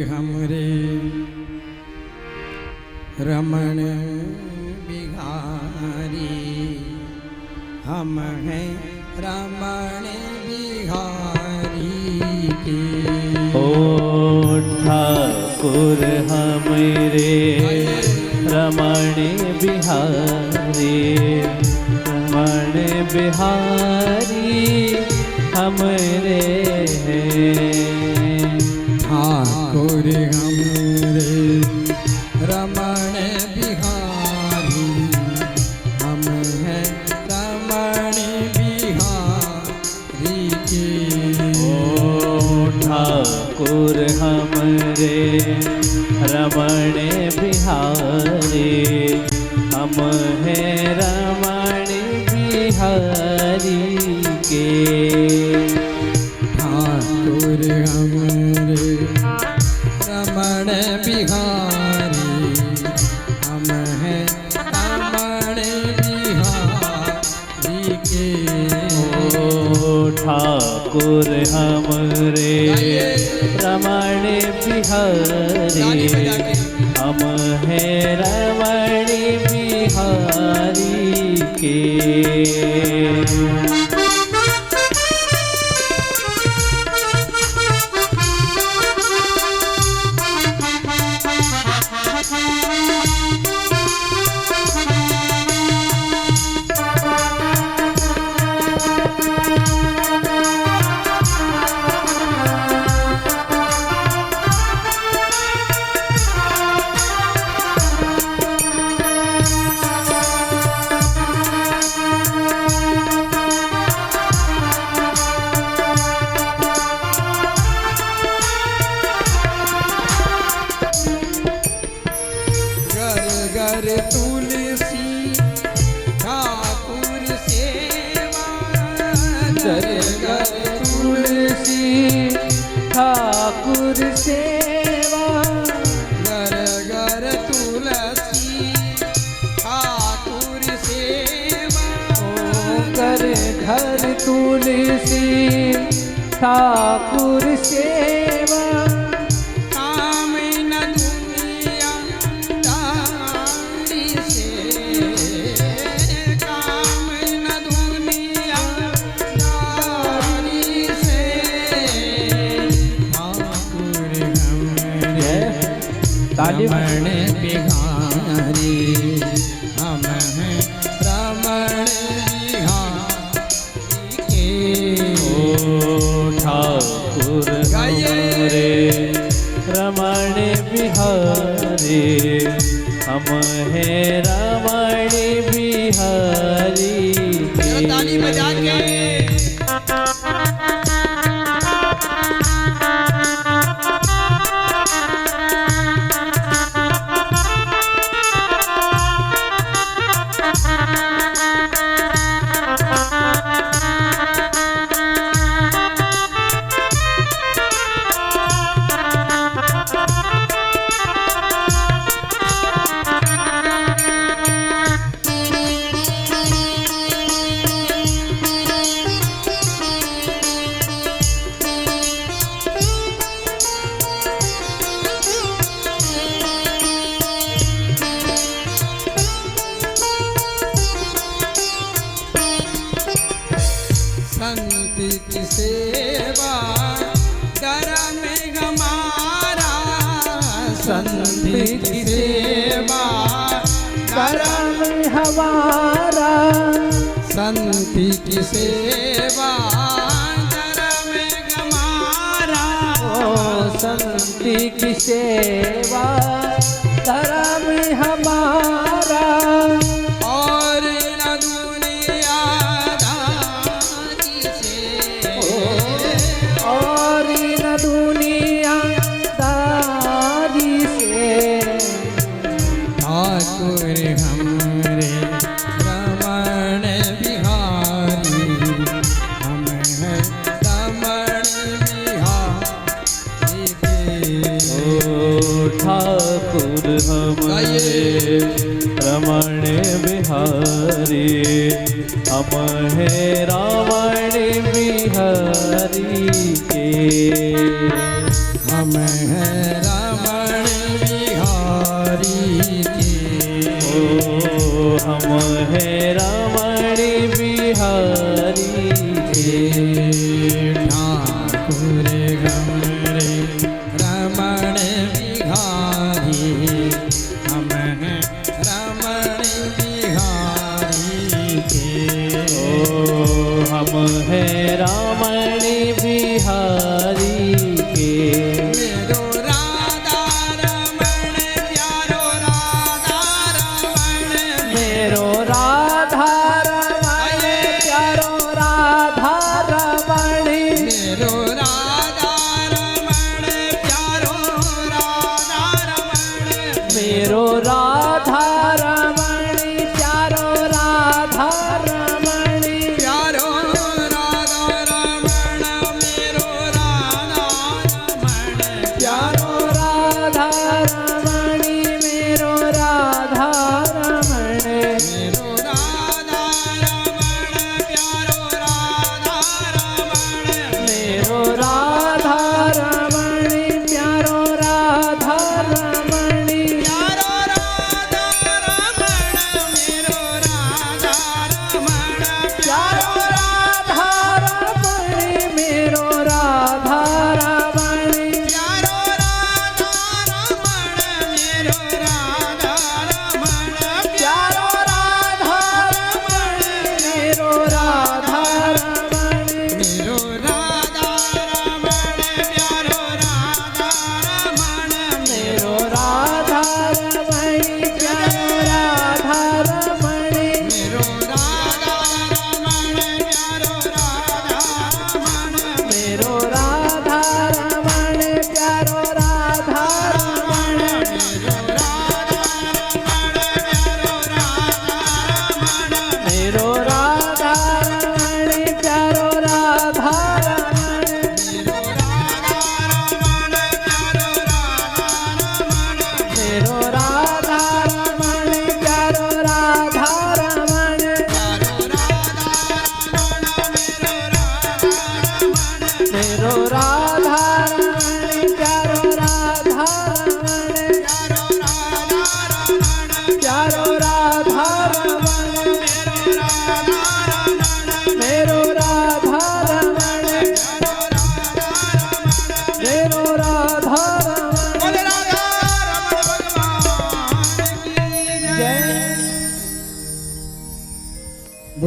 हमरे रमण बिहारी, हम हैं रमण बिहारी के। ओ ठाकुर हमरे रमण बिहारी, रमण बिहारी हमरे हैं। ठाकुर हमरे रमण बिहारी, हम हैं रमण बिहारी के। ओ ठाकुर हमरे रमण बिहारी, हम हैं रमण बिहारी के। ठाकुर हमरे रमण बिहारी, हम हैं रमण बिहारी के। ओ ठाकुर हमरे रमण बिहारी, हम हैं रमण बिहारी के। घर तुलसी ठाकुर सेवा, घर घर तुलसी ठाकुर सेवा, घर घर तुलसी ठाकुर सेवा। ओ घर घर तुलसी ठाकुर सेवा। काम न दुनिया दारी से, काम न दुनिया दारी से। ठाकुर हमरे रमण बिहारी, हम हैं रमण बिहारी के। ओ ठाकुर हमरे रमण बिहारी, हम हैं रमण बिहारी के। ताली बजा के संत की सेवा धर्म हमारा, संत की सेवा धर्म हमारा, संत की सेवा धर्म हमारा। ओ संत की सेवा धर्म हमारा। और न दुनियादारी से, और न दुनिया दारी से। ठाकुर हमरे रमण बिहारी, हम हैं रमण बिहारी के। ओ ठाकुर हमरे रमण बिहारी, हम हैं रमण बिहारी के। हम हैं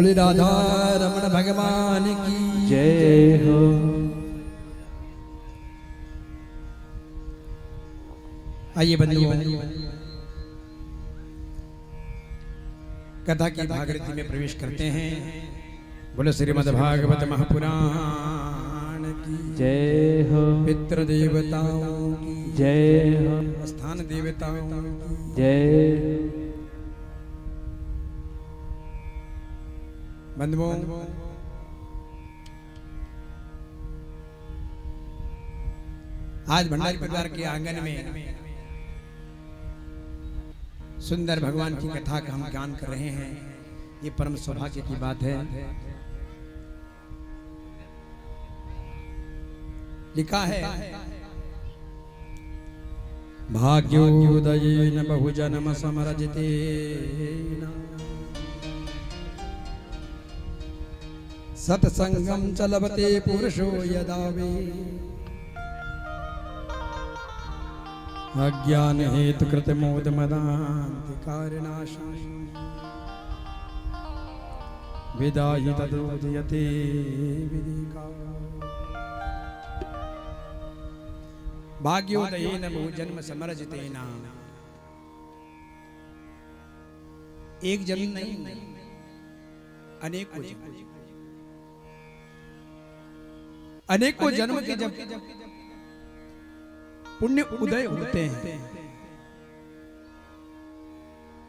बोले राधा रमण भगवान की जय हो। आइए बंधुओं, कथा की भागीरथी में प्रवेश करते हैं। बोले श्रीमद् भागवत महापुराण की जय हो। पितृ देवताओं की जय हो। स्थान देवताओं की जय। बंधुओं, आज भंडारी परिवार के आंगन में सुंदर भगवान की कथा का हम गान कर रहे हैं। ये परम सौभाग्य की बात है। लिखा है, भाग्योदयेन बहुजन्म समरजितेन सत्संगम चलवते पुरुषो यदा वे अज्ञान हेतु कृत मोद मदान्तिकारनाशं विदाहि तदोदयते विदिका। भाग्योदयेन बहुजन्म समरजितेन, एक जन्म नहीं, अनेकों जन्म, अनेकों जन्म के जब पुण्य उदय होते हैं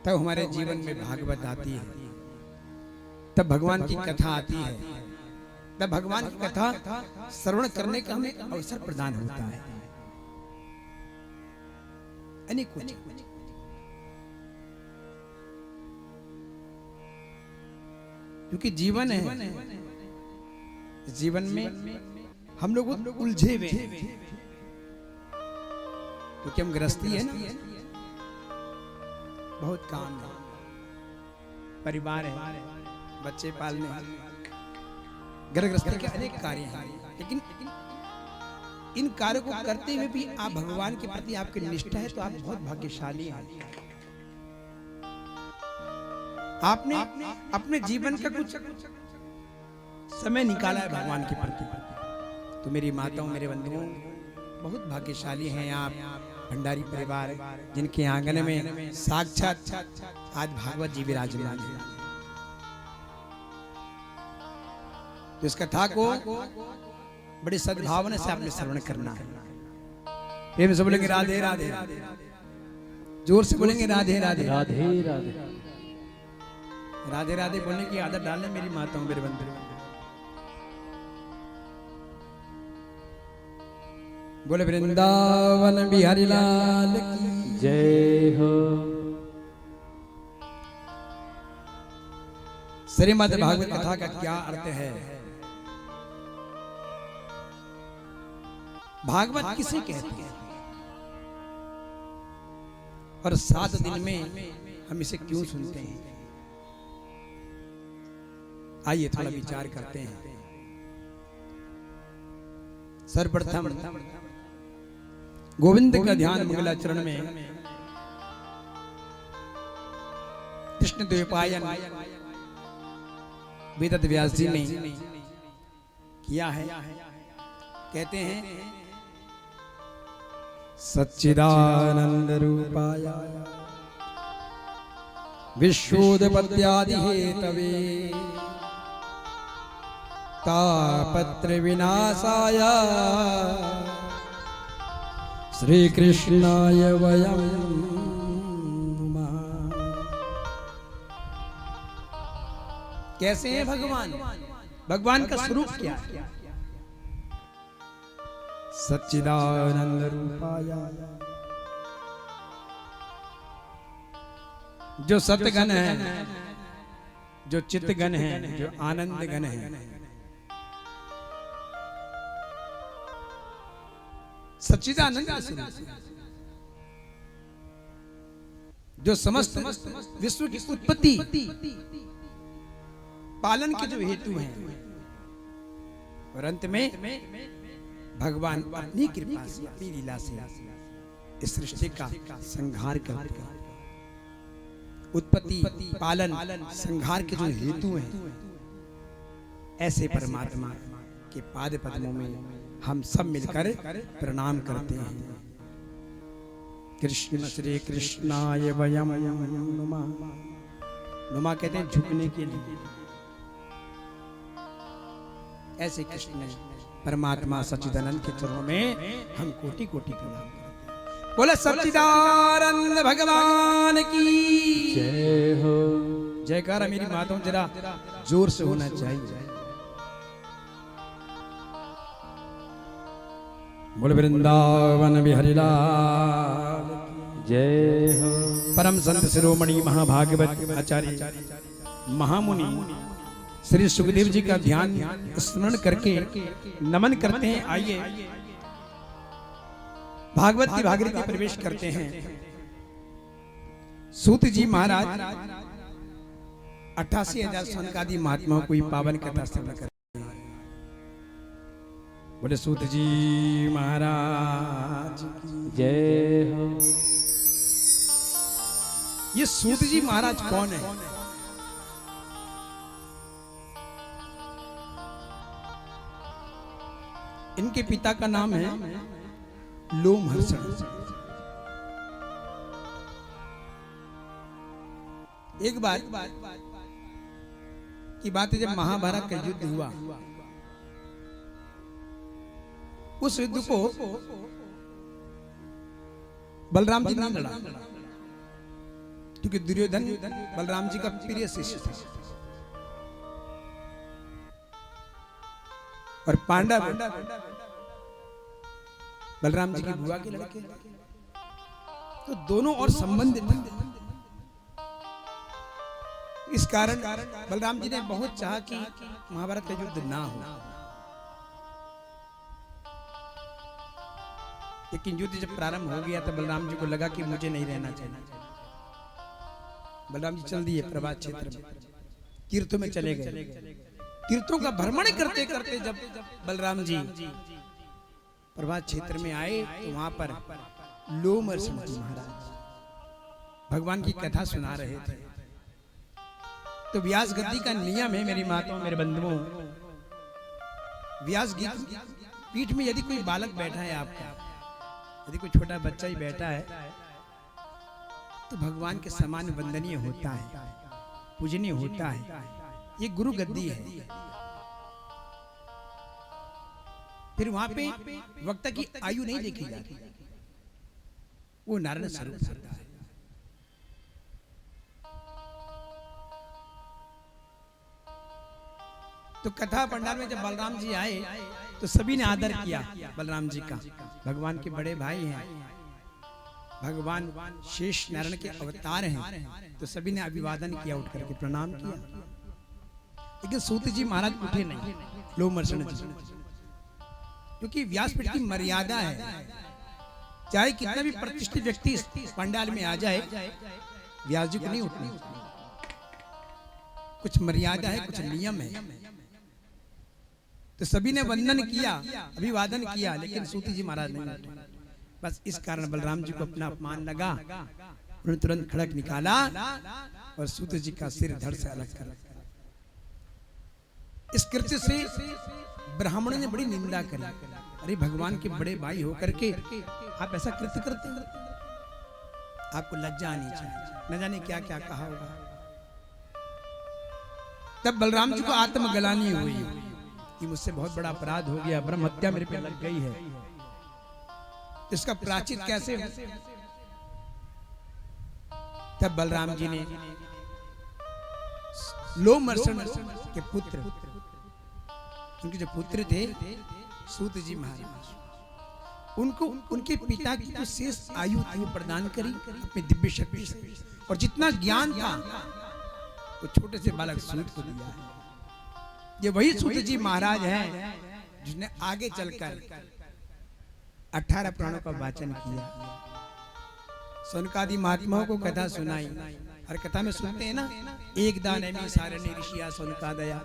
तब हमारे जीवन में भागवत आती है, तब भगवान की कथा आती है, तब भगवान की कथा श्रवण करने का हमें अवसर प्रदान होता है। अनेकों क्योंकि जीवन है, जीवन में हम लोग उलझे हुए हैं, क्योंकि हम गृहस्थी है ना, बहुत काम है, परिवार है, बच्चे पालने, घर गृहस्थी के अनेक कार्य हैं। लेकिन इन कार्यों को करते हुए भी आप भगवान के प्रति आपकी निष्ठा है तो आप बहुत भाग्यशाली हैं। आपने अपने जीवन का कुछ समय निकाला है भगवान के प्रति, तो मेरी माताओं, मेरे बंधुओं, बहुत भाग्यशाली हैं आप भंडारी परिवार, जिनके आंगन में साक्षात आज भागवत जी विराजमान है। तो इस कथा को बड़ी सद्भावना से आपने श्रवण करना है। प्रेम से बोलेंगे राधे राधे, जोर से बोलेंगे राधे राधे, राधे राधे। राधे राधे बोलने की आदत डालने मेरी माताओं, मेरे बंधु। बोले वृंदावन बिहारी लाल की जय हो। श्रीमद् भागवत कथा का क्या अर्थ है? भागवत किसे कहते हैं और 7 दिन में हम इसे क्यों सुनते हैं? आइए थोड़ा विचार करते हैं। सर्वप्रथम गोविंद का ध्यान मंगलाचरण में कृष्ण द्वैपायन वेद व्यास जी ने किया है। कहते हैं, सच्चिदानंद रूपाय विश्वोत्पत्त्यादि हेतवे तापत्र विनाशाय श्री कृष्णाय वयं नमः। कैसे हैं भगवान? भगवान का स्वरूप क्या है? सच्चिदानंद रूपाय, जो सतगण है, जो चित्तगण है, जो आनंद गण है, सच्चिदानंद जो समस्त विश्व की उत्पत्ति पालन के जो हेतु हैं, और अंत में भगवान अपनी कृपा से, अपनी लीला से इस सृष्टि का संहार करते हैं। उत्पत्ति, पालन, संहार के जो हेतु हैं, ऐसे परमात्मा के पाद पद्मों में हम सब मिलकर प्रणाम करते हैं। कृष्ण श्री कृष्णाय वयम नुमः। नुमा कहते हैं झुकने के लिए। ऐसे कृष्ण परमात्मा सच्चिदानंद के चरणों में हम कोटि कोटि प्रणाम करते हैं। बोले सच्चिदानंद भगवान की जय हो। जयकारा मेरी माताओं जरा जोर से होना चाहिए। बोल वृंदावन बिहारी लाल जय हो। परम संत शिरोमणि महाभागवत आचार्य महामुनि श्री सुखदेव जी का ध्यान स्मरण करके नमन करते हैं। आइए भागवत की भागीरथी प्रवेश करते हैं। सूत जी महाराज 88,000 सनकादि महात्माओं को पावन कथा श्रवण करते हैं। बोले सूत जी महाराज जय हो। ये सूत जी महाराज कौन है? इनके पिता का नाम है लोमहर्षण। एक बार की बात है, जब महाभारत का युद्ध हुआ, उस युद्ध को बलराम जी ने लड़ा, क्योंकि दुर्योधन बलराम जी का प्रिय शिष्य था और पांडव बलराम जी की बुआ के लड़के, तो दोनों और संबंधित थे। इस कारण बलराम जी ने बहुत चाहा कि महाभारत का युद्ध ना हो, लेकिन युद्ध जब प्रारंभ हो गया तो बलराम जी को लगा कि मुझे नहीं रहना चाहिए। बलराम जी चल दिए प्रभात क्षेत्र में, तीर्थों में चले गए। तीर्थों का भ्रमण करते करते जब बलराम जी प्रभात क्षेत्र में आए तो वहां पर लोमहर्षण जी महाराज भगवान की कथा सुना रहे थे। तो व्यास गद्दी का नियम है मेरी माताओं मेरे बंधुओं, व्यास पीठ में यदि कोई बालक बैठा है आपका, यदि कोई छोटा बच्चा ही बैठा है, तो भगवान के समान वंदनीय होता है, पूजनीय होता है। ये गुरु गद्दी है। फिर वहां पे वक्ता की आयु नहीं देखी जाती, वो नारायण स्वरूप होता है। तो कथा पंडाल में जब बलराम जी आए तो सभी ने आदर किया बलराम जी का। भगवान के बड़े भाई हैं, भगवान शेष नारायण के अवतार हैं, तो सभी ने अभिवादन किया, उठ करके प्रणाम किया। लेकिन सूत जी महाराज उठे नहीं, लोमहर्षण जी, क्योंकि व्यासपीठ की मर्यादा है। चाहे कितना भी प्रतिष्ठित व्यक्ति पंडाल में आ जाए, व्यास जी को नहीं उठना। कुछ मर्यादा है, कुछ नियम है। तो सभी ने वंदन किया, अभिवादन किया, लेकिन सूत जी महाराज नहीं उठे। बस इस कारण बलराम जी को अपना अपमान लगा, उन्होंने तुरंत खड़क निकाला और सूत जी का सिर धड़ से अलग कर रखा। इस कृत्य से ब्राह्मणों ने बड़ी निंदा करी। अरे भगवान के बड़े भाई होकर के आप ऐसा कृत्य करते हैं, आपको लज्जा आनी चाहिए। न जाने क्या क्या कहा होगा। तब बलराम जी को आत्मग्लानि हुई कि मुझसे बहुत बड़ा अपराध हो गया, ब्रह्म हत्या मेरे पे लग गई है। इसका प्रायश्चित कैसे हो? तब बलराम जी ने लोमहर्षण के पुत्र, उनके जो पुत्र थे सूत जी महाराज, उनको उनके पिता की जो शेष आयु थी वो प्रदान करी अपने दिव्य शक्ति से, और जितना ज्ञान था वो छोटे से बालक सूत को दिया है। ये वही सूत जी महाराज हैं जिसने आगे चलकर 18 पुराणों का वाचन किया, सनकादि महात्माओं को कथा सुनाई। हर कथा में सुनते हैं ना, एक दानमी सारणी ऋषिया सनकादया।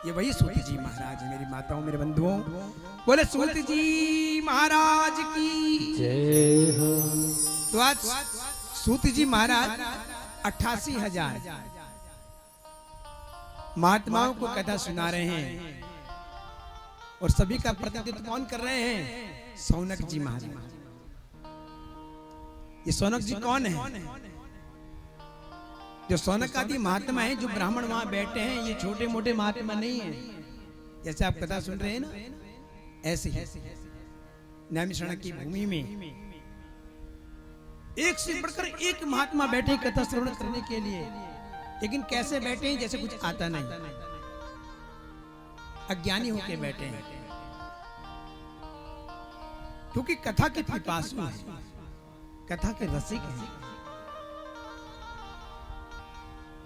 ये वही सूत जी महाराज है मेरी माताओं मेरे बंधुओं। बोले सूत जी महाराज की जय हो। तो आज सूत जी महाराज 88,000 महात्माओं को कथा सुना रहे हैं और सभी का प्रतिनिधित्व कौन कर रहे हैं? सौनक जी महाराज। ये सौनक जी कौन है? जो सौनक आदि महात्मा है, जो ब्राह्मण वहां बैठे हैं, ये छोटे मोटे महात्मा नहीं है। जैसे आप कथा सुन रहे हैं ना, ऐसे ही नैमिषारण्य की भूमि में एक से बढ़कर एक महात्मा बैठे कथा श्रवण करने के लिए। लेकिन कैसे बैठे हैं? जैसे कुछ आता नहीं, अज्ञानी होके बैठे हैं, क्योंकि कथा के पिपासु हैं, कथा के रसिक हैं।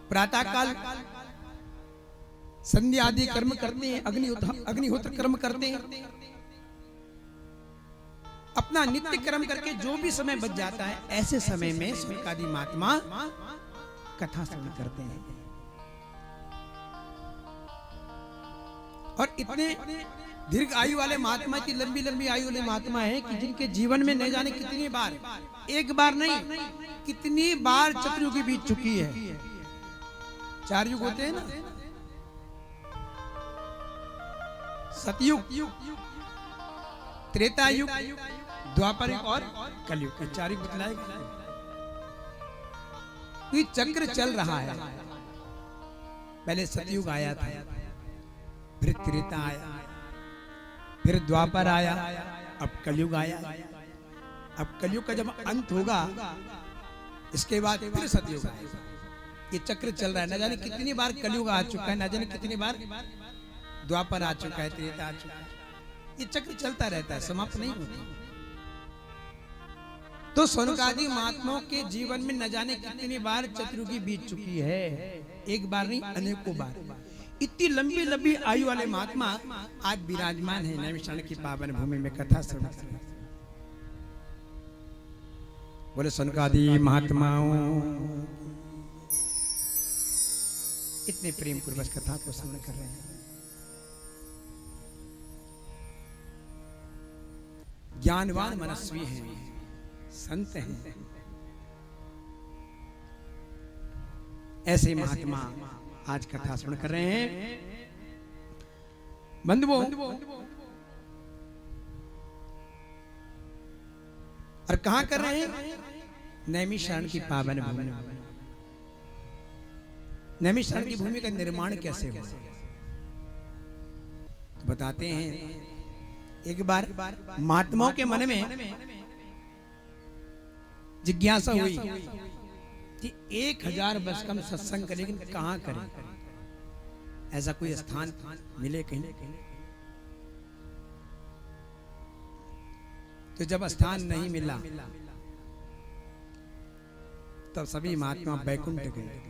प्रातः काल संध्या आदि कर्म करते हैं, अग्निहोत्र कर्म करते हैं, अपना नित्य कर्म करके जो भी समय बच जाता है, ऐसे समय में सौनकादि महात्मा कथा श्रवण करते हैं। और इतने दीर्घ आयु वाले महात्मा की लंबी लंबी आयु वाले महात्मा है कि जिनके जीवन में न जाने कितनी बार, एक बार नहीं कितनी बार चतुर्युगी बीत चुकी है। 4 युग होते हैं ना, सतयुग, त्रेता युग, द्वापर युग और कलयुग के 4 युग बतलाएगा। ये चक्र चल रहा है। पहले सतयुग आया था, फिर त्रेता आया, फिर द्वापर आया, अब कलयुग आया। अब कलयुग का जब अंत होगा, इसके बाद फिर सतयुग आएगा। ये चक्र चल रहा है। न जाने कितनी बार कलयुग आ चुका है, न जाने कितनी बार द्वापर आ चुका है, त्रेता आ चुका है। ये चक्र चलता रहता है, समाप्त नहीं होता। तो सौनकादि महात्माओं के जीवन में न जाने कितनी बार चतुर्युगी बीत चुकी है, एक बार नहीं अनेकों बार। इतनी लंबी लंबी आयु वाले महात्मा आज विराजमान है नैमिषारण्य की पावन भूमि में कथा श्रवण। बोले सौनकादि महात्माओं, इतने प्रेम पूर्वक कथा को श्रवण कर रहे हैं। ज्ञानवान मनस्वी हैं, संत हैं, ऐसे महात्मा आज कथा श्रवण कर रहे हैं। बंधुओं, और कहां कर रहे हैं? नैमिषारण्य की पावन भूमि। नैमिषारण्य की भूमि का निर्माण कैसे हुआ? तो बताते हैं। एक बार महात्माओं के मन में जिज्ञासा हुई कि 1000 वर्ष का हम सत्संग करें, लेकिन कहां करें? ऐसा कोई स्थान मिले कहीं? तो जब स्थान नहीं मिला, तब सभी महात्मा बैकुंठ गए।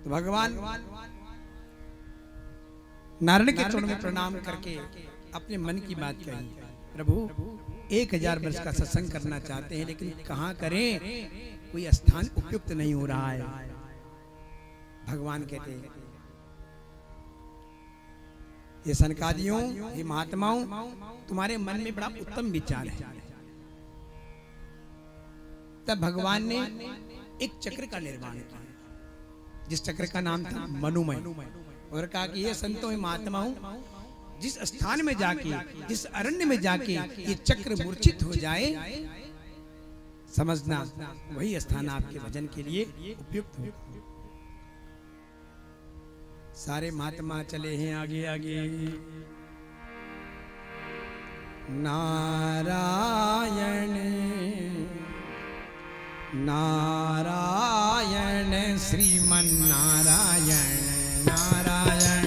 तो भगवान नारायण के चरणों में प्रणाम करके अपने मन की बात कही। प्रभु, 1000 वर्ष का सत्संग करना चाहते हैं, लेकिन कहां करें? कोई स्थान उपयुक्त नहीं हो रहा है। भगवान कहते हैं, ये सनकादियों, ये महात्माओं, तुम्हारे मन में बड़ा उत्तम विचार है। तब भगवान ने एक चक्र का निर्माण किया, जिस चक्र का नाम था मनुमय, और कहा कि ये संतों, महात्माओं, जिस स्थान में जाके, जिस अरण्य में जाके ये चक्र मूर्छित हो जाए, समझना वही स्थान आपके भजन के लिए उपयुक्त हो। सारे महात्मा चले हैं आगे आगे। नारायण नारायण श्रीमन नारायण, नारायण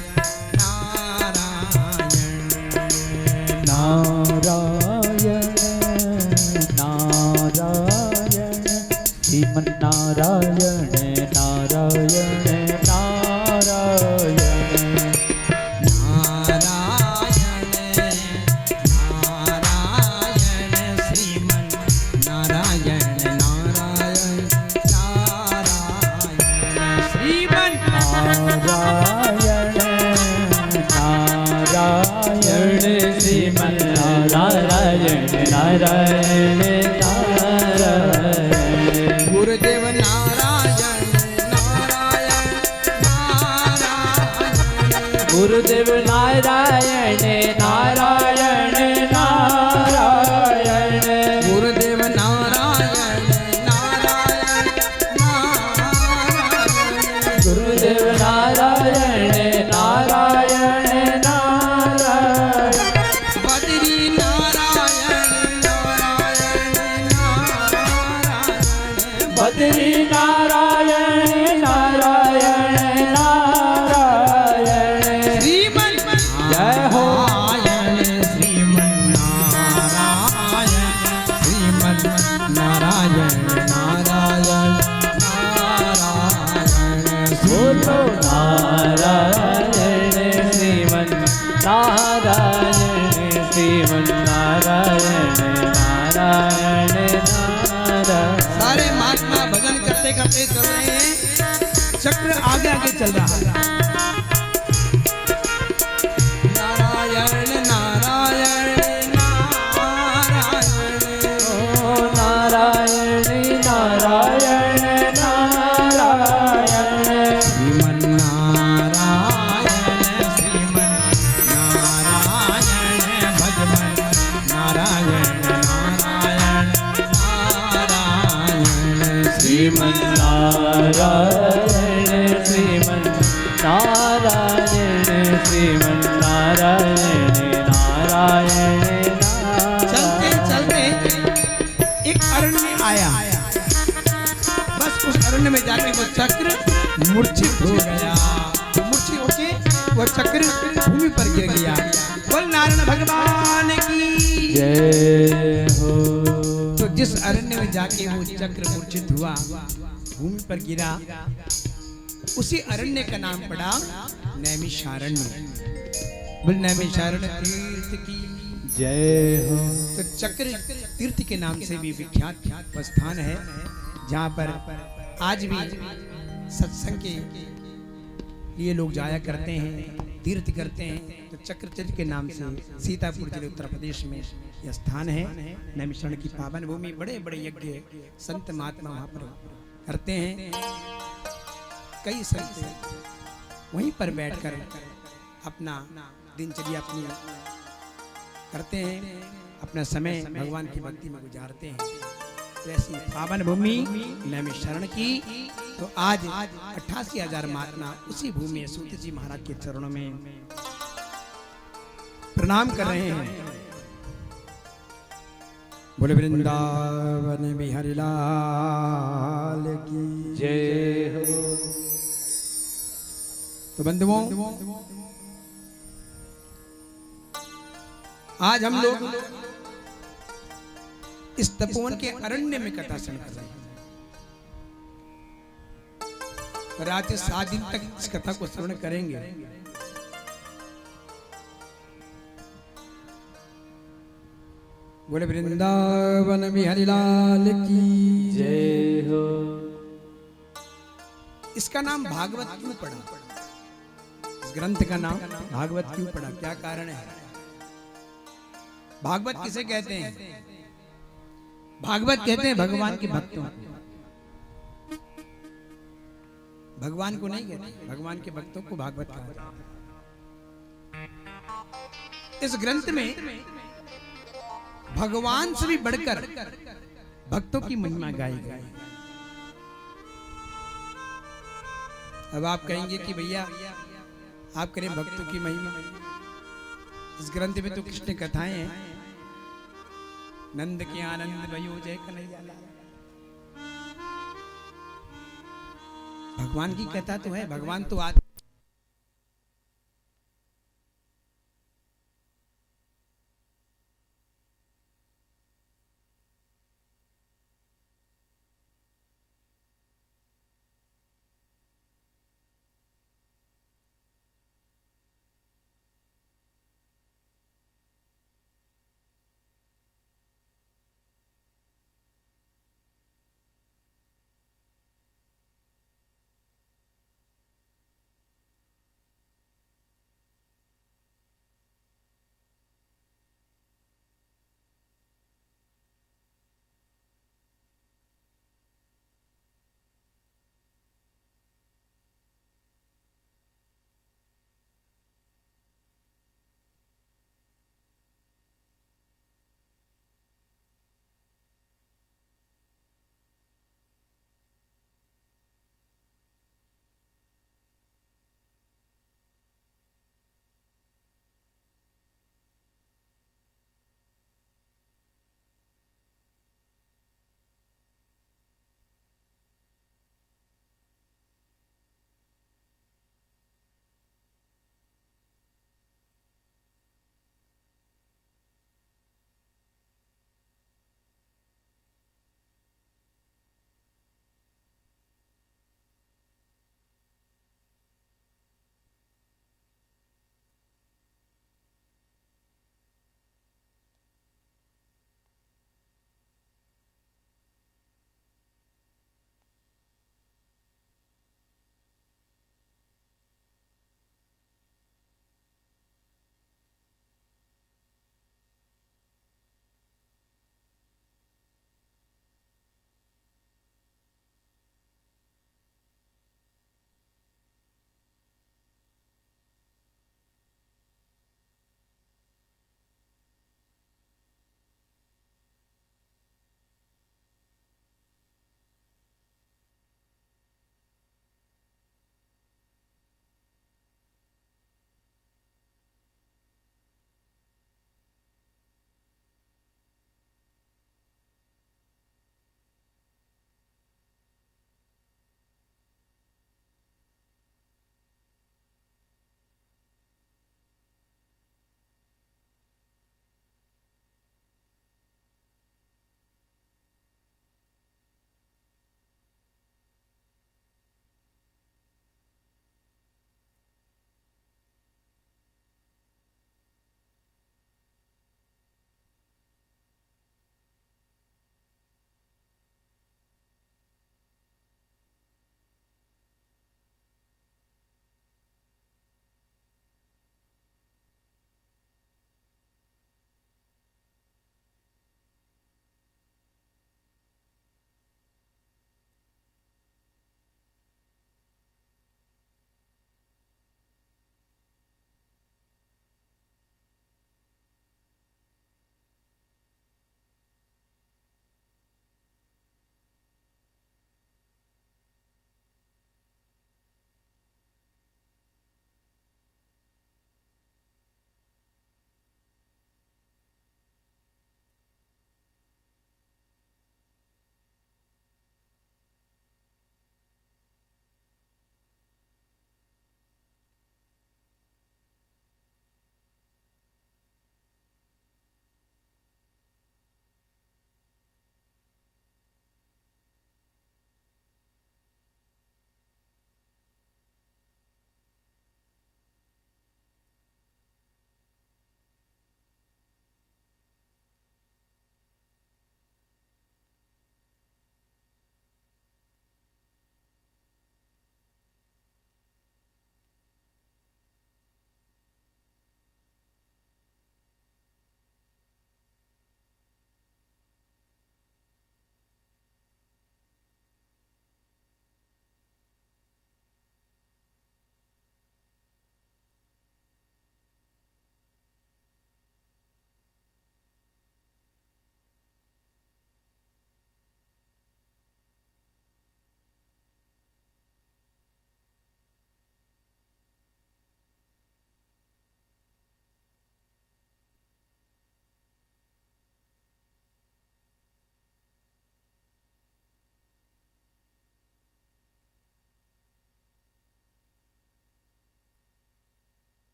नारायण नारायण श्रीमन नारायण, नारायण नारायण नारायण नारायण। गुरुदेव नारायण नारायण। सारे महात्मा भजन करते करते चल रहे हैं, चक्र आगे आगे चल रहा है। नारायण नारायण नारायण, ओ नारायण नारायण नारायण। श्रीमन नारायण श्रीमन नारायण भगवन नारायण नारायण नारायण। श्रीमन नारायण श्रीमन नारायण श्रीमन नारायण नारायण चलते चलते एक अरण्य आया। बस उस अरण्य में जाके वो चक्र मूर्छित हो गया। मूर्छित होके वो चक्र भूमि पर गिर गया। बोल नारायण भगवान की जय हो। तो जिस अरण्य में जाके वो चक्र मूर्छित हुआ, भूमि पर गिरा, उसी अरण्य का नाम पड़ा नैमिषारण्य। बोल नैमिषारण्य तीर्थ की जय हो। तो चक्र तीर्थ के नाम से भी विख्यात स्थान है, जहाँ पर आज भी सत्संग के लिए लोग जाया करते हैं, तीर्थ करते हैं। तो चक्र तीर्थ के नाम से सीतापुर जिले उत्तर प्रदेश में यह स्थान है। नैमिषारण्य की पावन भूमि, बड़े बड़े यज्ञ संत महात्मा वहाँ पर करते हैं। कई संत वहीं पर बैठकर अपना दिनचर्या अपनी करते हैं, अपना समय भगवान की भक्ति में गुजारते हैं। तो ऐसी पावन भूमि नैमिषारण्य की। तो आज 88,000 महात्मा उसी भूमि सूत जी महाराज के चरणों में प्रणाम कर रहे हैं। बोले वृंदावन बिहारी लाल की जय हो। तो बंधुओं, आज हम लोग इस तपोवन के अरण्य में कथा सुन कर रहे हैं। रात 7 दिन तक इस कथा को श्रवण करेंगे। बोले वृंदावन बिहारी लाल की जय हो। इसका नाम भागवत क्यों पड़ा? इस ग्रंथ का नाम भागवत क्यों पड़ा? क्या कारण है? भागवत किसे कहते हैं? भागवत कहते हैं भगवान के भक्तों को। भगवान को नहीं कहते, भगवान के भक्तों को भागवत कहते हैं। इस ग्रंथ में भगवान से भी बढ़कर भक्तों की महिमा गाई गई। अब आप कहेंगे कि भैया आप करें भक्तों की महिमा। इस ग्रंथ में तो कृष्ण कथाएं हैं, नंद के आनंद भयो जय कन्हैया लाल। भगवान की कथा तो है, भगवान तो आज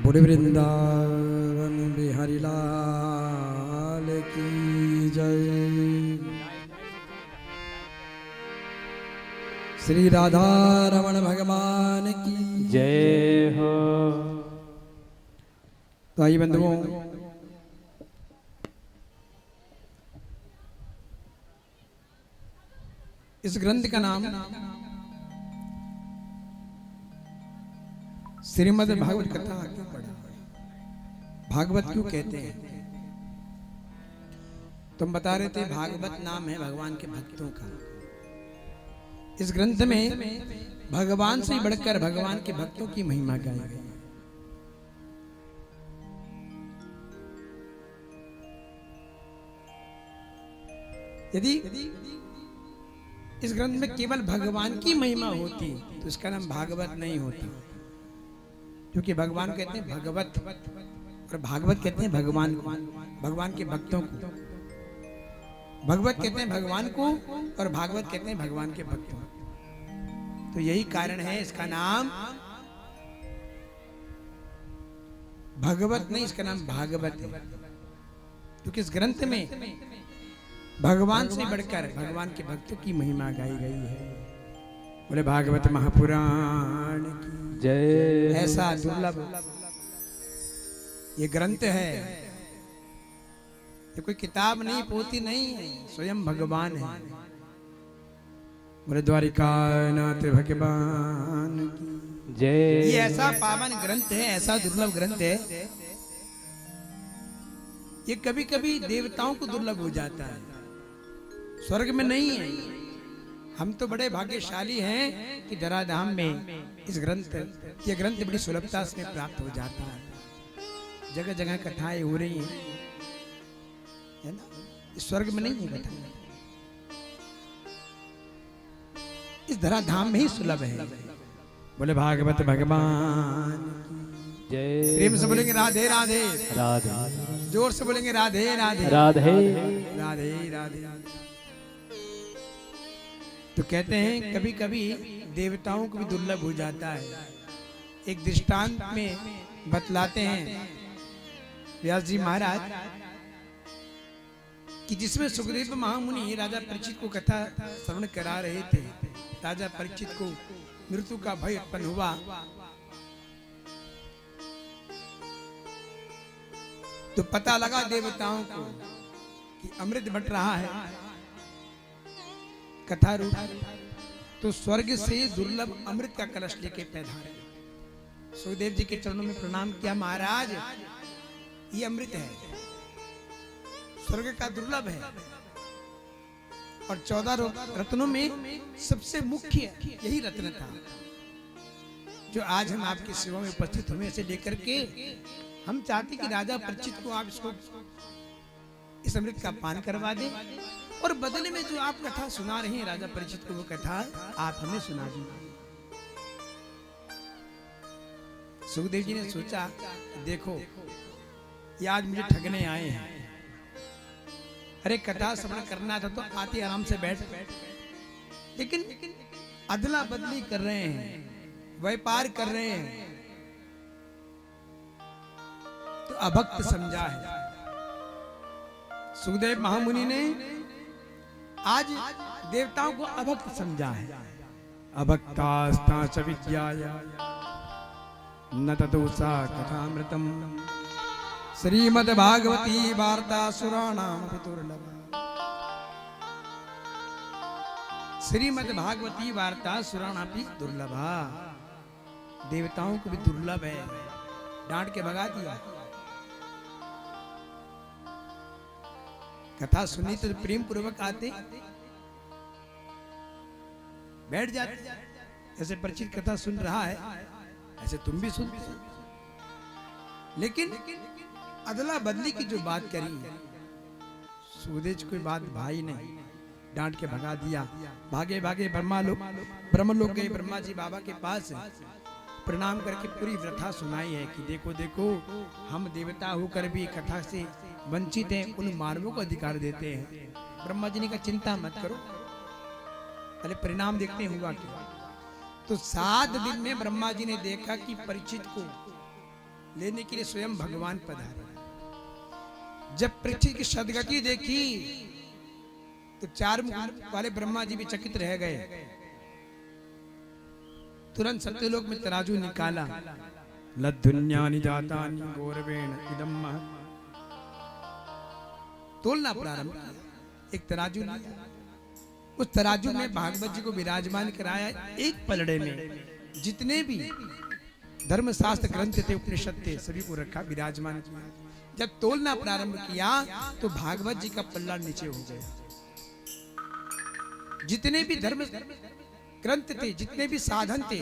बोले वृंदावन बिहारी लाल की जय। श्री राधा रमण भगवान की जय हो। तो आइए बंधुओं, इस ग्रंथ का नाम श्रीमद् भागवत कथा क्यों पढ़ा, भागवत क्यों कहते हैं? तुम बता रहे थे भागवत नाम है भगवान के भक्तों का। इस ग्रंथ में भगवान से बढ़कर भगवान के भक्तों की महिमा गाई गई। यदि इस ग्रंथ में केवल भगवान की महिमा होती तो इसका नाम भागवत नहीं होता, क्योंकि भगवान कहते हैं भगवत और भागवत कहते हैं भगवान को, भगवान के भक्तों को। भगवत कहते हैं भगवान को और भागवत कहते हैं भगवान के भक्तों को। तो यही कारण है इसका नाम भगवत नहीं, इसका नाम भागवत है, क्योंकि इस ग्रंथ में भगवान से बढ़कर भगवान के भक्तों की महिमा गाई गई है। बोले भागवत महापुराण की जय। ऐसा दुर्लभ ये ग्रंथ है, ये कोई किताब नहीं, पोथी नहीं है, स्वयं भगवान है। बोले द्वारिका नाथ भगवान की जय। ये ऐसा पावन ग्रंथ है, ऐसा दुर्लभ ग्रंथ है, ये कभी कभी देवताओं को दुर्लभ हो जाता है, स्वर्ग में नहीं है। हम तो बड़े भाग्यशाली हैं कि धराधाम में इस ग्रंथ, ये ग्रंथ बड़ी सुलभता से प्राप्त हो जाता है। जगह जगह कथाएं हो रही हैं, है ना? इस स्वर्ग में नहीं है कथा, इस धराधाम में ही सुलभ है। बोले भागवत भगवान जय। प्रेम से बोलेंगे राधे राधे, राधे जोर से बोलेंगे राधे राधे, राधे राधे राधे। तो कहते हैं कभी कभी देवताओं को भी दुर्लभ हो जाता है। एक दृष्टांत में बतलाते हैं व्यास जी महाराज कि जिसमें सुग्रीव महामुनि राजा परीक्षित को कथा श्रवण करा रहे थे। राजा परीक्षित को मृत्यु का भय उत्पन्न हुआ, तो पता लगा देवताओं को कि अमृत बट रहा है कथा रूप, तो स्वर्ग से दुर्लभ अमृत का कलश लेके पैधारे। सुखदेव जी के चरणों में प्रणाम किया, महाराज ये अमृत है, स्वर्ग का दुर्लभ है, और 14 रत्नों में सबसे मुख्य यही रत्न था जो आज हम आपकी सेवा में उपस्थित हुए। से लेकर के हम चाहते कि राजा परीक्षित को आप इसको इस अमृत का पान करवा दें, और बदले में जो आप कथा सुना रहे हैं राजा परीक्षित को, वो कथा आप हमें सुना दीजिए। सुखदेव जी ने सोचा देखो ये आज मुझे ठगने आए हैं, अरे कथा श्रवण करना था तो आते आराम से बैठ, लेकिन अदला बदली कर रहे हैं, व्यापार कर रहे हैं, तो अभक्त समझा है। सुखदेव महामुनि ने आज देवताओं को अभक्त समझा है। अभक्तास्ता च विद्याया न ततोसा कथामृतम श्रीमद् भागवती वार्ता सुराणाम दुर्लभा। श्रीमद् भागवती वार्ता सुराणापि दुर्लभा, देवताओं को भी दुर्लभ है। डांट के भगा दिया। कथा सुनी तो प्रेम पूर्वक आते, बैठ जाते। ऐसे परिचित कथा सुन रहा है, ऐसे तुम भी सुनते। लेकिन अदला बदली की जो बात करी, सुखदेव कोई बात भाई नहीं, डांट के भगा दिया। भागे भागे ब्रह्मलोक गए, ब्रह्मा जी बाबा के पास प्रणाम करके पूरी कथा सुनाई है कि देखो देखो हम देवता होकर भी कथा से वंचित हैं, उन मानवों को अधिकार देते हैं। ब्रह्मा जी ने कहा चिंता मत करो, पहले परिणाम देखते हुआ क्या। तो 7 दिन में ब्रह्मा जी ने देखा कि परीक्षित को लेने के लिए स्वयं भगवान पधारे। जब परीक्षित की सदगति देखी तो चार मुख वाले ब्रह्मा जी भी चकित रह गए। तुरंत सत्यलोक में तराजू निकाला। लद्धुन्यानि जातानि गौरवेण इदं महत्। तोलना प्रारंभ किया। एक तराजू लिया, उस तराजू में भागवत जी को विराजमान कराया। एक पलड़े में जितने भी धर्मशास्त्र ग्रंथ थे, उपनिषद थे, सभी को रखा, विराजमान किया। जब तोलना प्रारंभ किया तो भागवत जी का पल्ला नीचे हो गया। जितने भी धर्म ग्रंथ थे, जितने भी साधन थे,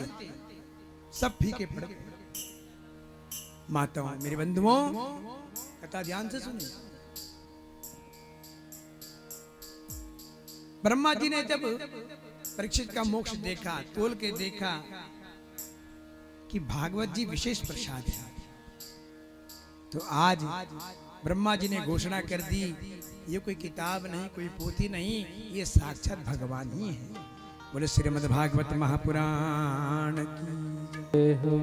सब फीके पड़ गए। माताओं, मेरे बंधुओं, कथा ध्यान से सुनिए। ब्रह्मा जी ने जब परीक्षित का मोक्ष देखा, तोल के देखा कि भागवत जी विशेष प्रसाद है, तो आज ब्रह्मा जी ने घोषणा कर दी, ये कोई किताब नहीं, कोई पोथी नहीं, ये साक्षात भगवान ही है। बोले श्रीमद् भागवत महापुराण की जय हो।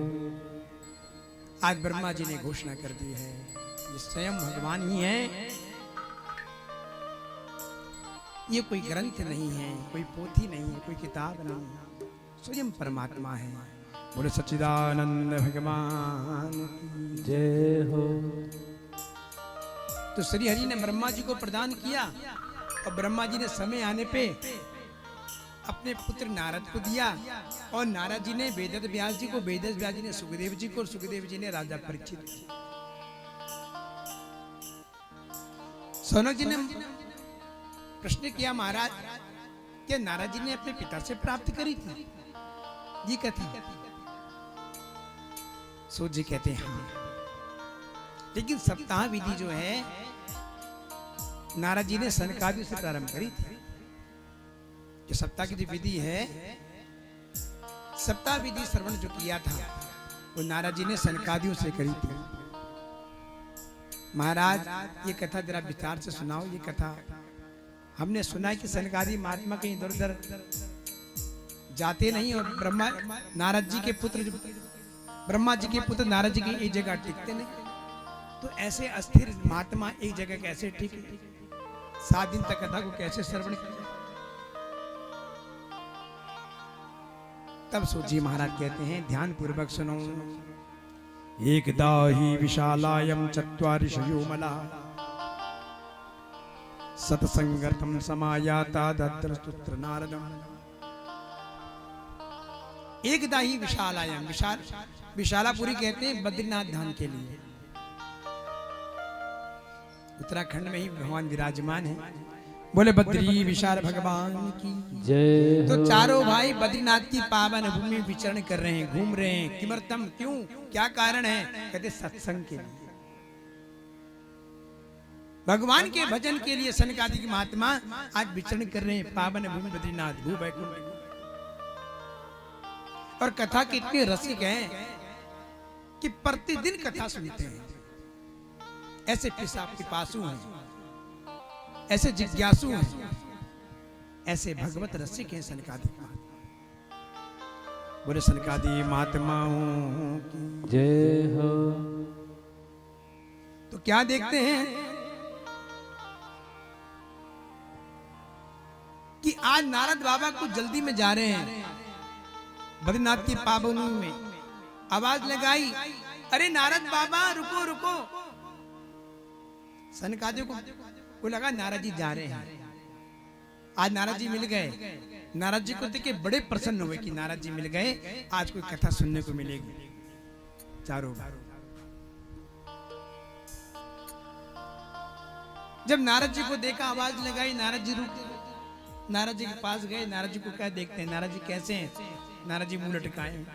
आज ब्रह्मा जी ने घोषणा कर दी है, ये स्वयं भगवान ही है। ये कोई ग्रंथ नहीं है, कोई पोथी नहीं है, कोई किताब नहीं है, स्वयं परमात्मा है। बोले सच्चिदानंद भगवान की जय हो। तो श्री हरि ने ब्रह्मा जी को प्रदान किया और ब्रह्मा जी ने समय आने पे अपने पुत्र नारद को दिया, और नारद जी ने वेदव्यास व्यास जी को, वेदव्यास व्यास जी ने सुखदेव जी को, और सुखदेव जी ने राजा परीक्षित को। सौनक जी ने प्रश्न किया, महाराज क्या नारद जी ने अपने पिता से प्राप्त करी थी ये कथा? सूत जी कहते हैं हाँ, लेकिन सप्ताह विधि जो है नारद जी ने सनकादियों से प्रारंभ करी थी। जो सप्ताह की जो विधि है, सप्ताह विधि श्रवण जो किया था वो नारद जी ने सनकादियों से करी थी। महाराज ये कथा जरा विस्तार से सुनाओ। ये कथा हमने सुना है कि सनकादि महात्मा कहीं इधर उधर जाते नहीं, और ब्रह्मा नारद जी के पुत्र, ब्रह्मा जी के पुत्र नारद जी की एक जगह टिकते नहीं। तो ऐसे अस्थिर महात्मा एक जगह कैसे टिके? 7 दिन तक कथा को कैसे श्रवण किया? तब सूत जी महाराज कहते हैं, ध्यान पूर्वक सुनो। एकदा ही विशालायम चत्वारिशयो मला सत्संगर्थम समायाता दद्रस्तुत्र नारदम। एकदा ही विशालायम, विशालापुरी कहते हैं बद्रीनाथ धाम के लिए। उत्तराखंड में ही भगवान विराजमान है। बोले बद्री विशाल भगवान की जय तो हो। चारों भाई बद्रीनाथ की पावन भूमि में विचरण कर रहे हैं, घूम रहे हैं। किमर्थम, क्यों, क्या कारण है? कहते सत्संग के लिए, भगवान के भजन के लिए सनकादिक महात्मा आज विचरण कर रहे हैं पावन भूमि बद्रीनाथ, भू वैकुंठ। और कथा कितनी रसिक है कि प्रतिदिन कथा सुनते हैं। ऐसे पिसाब पिपासु हैं, ऐसे जिज्ञासु हैं, ऐसे भगवत रसिक हैं सनकादिक महात्मा। बोले सनकादि महात्माओं की जय हो। तो क्या देखते हैं कि आज नारद बाबा कुछ जल्दी में जा रहे हैं बद्रीनाथ की पावन भूमि में। आवाज लगाई, अरे नारद बाबा रुको रुको। सनकादियों को लगा नारद जी जा रहे हैं। आज नारद जी मिल गए। नारद जी को देख के बड़े प्रसन्न हुए कि नारद जी मिल गए, आज कोई कथा सुनने को मिलेगी। चारों जब नारद जी को देखा, आवाज लगाई, नारद जी रुक, नारद जी के पास गए। नारद जी को क्या देखते हैं, नारद जी कैसे हैं? नारद जी मुंह लटकाए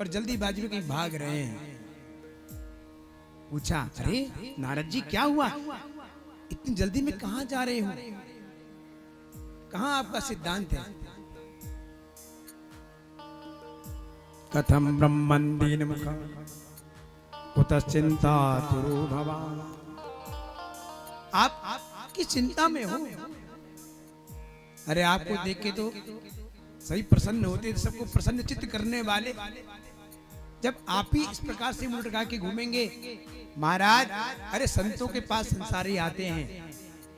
और जल्दीबाजी में कहीं भाग रहे हैं। पूछा, अरे नारद जी क्या हुआ, इतनी जल्दी में कहां जा रहे हो? कहां आपका सिद्धांत है? कथम ब्रह्मन् दीन मुखा कुतश्चिंता तुरो भवान। आप किस चिंता में हो? अरे आपको देख के तो सही प्रसन्न होते, सबको प्रसन्न चित्त करने वाले जब आप ही इस प्रकार से मुंह लटका के घूमेंगे महाराज, अरे संतों के पास संसारी आते हैं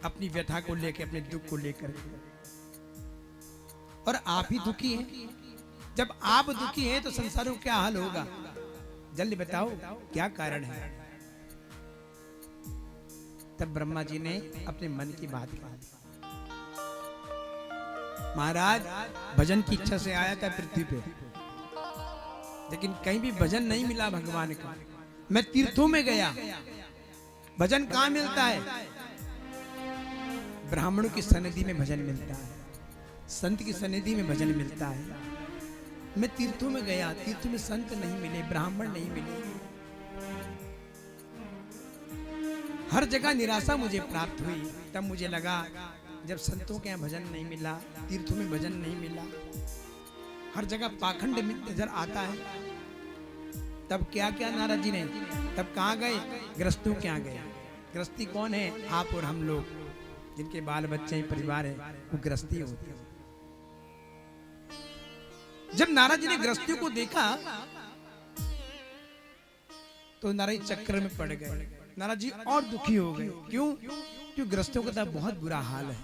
अपनी व्यथा को लेकर, अपने दुख को लेकर, और आप ही दुखी हैं। जब आप दुखी हैं तो संसार को क्या हाल होगा? जल्दी बताओ क्या कारण है? तब ब्रह्मा जी ने अपने मन की बात कही। महाराज भजन की इच्छा से आया था पृथ्वी पे, लेकिन कहीं भी भजन नहीं मिला भगवान का। मैं तीर्थों में गया, भजन कहां मिलता है? ब्राह्मणों की सन्निधि में भजन मिलता है, संत की सन्निधि में भजन मिलता है। मैं तीर्थों में गया, तीर्थों में संत नहीं मिले, ब्राह्मण नहीं मिले, हर जगह निराशा मुझे प्राप्त हुई। तब मुझे लगा जब संतों के यहाँ भजन नहीं मिला, तीर्थों में भजन नहीं मिला, हर जगह पाखंड नजर आता है, तब क्या क्या नारद जी ने, तब कहाँ गए? गृहस्थों के यहाँ गए। गृहस्थी कौन है? आप और हम लोग, जिनके बाल बच्चे परिवार है, वो गृहस्थी होती है। जब नारद जी ने गृहस्थियों को देखा तो नारद जी चक्कर में पड़ गए। नारद जी और दुखी हो गए। क्यों? क्योंकि गृहस्थियों का बहुत बुरा हाल है।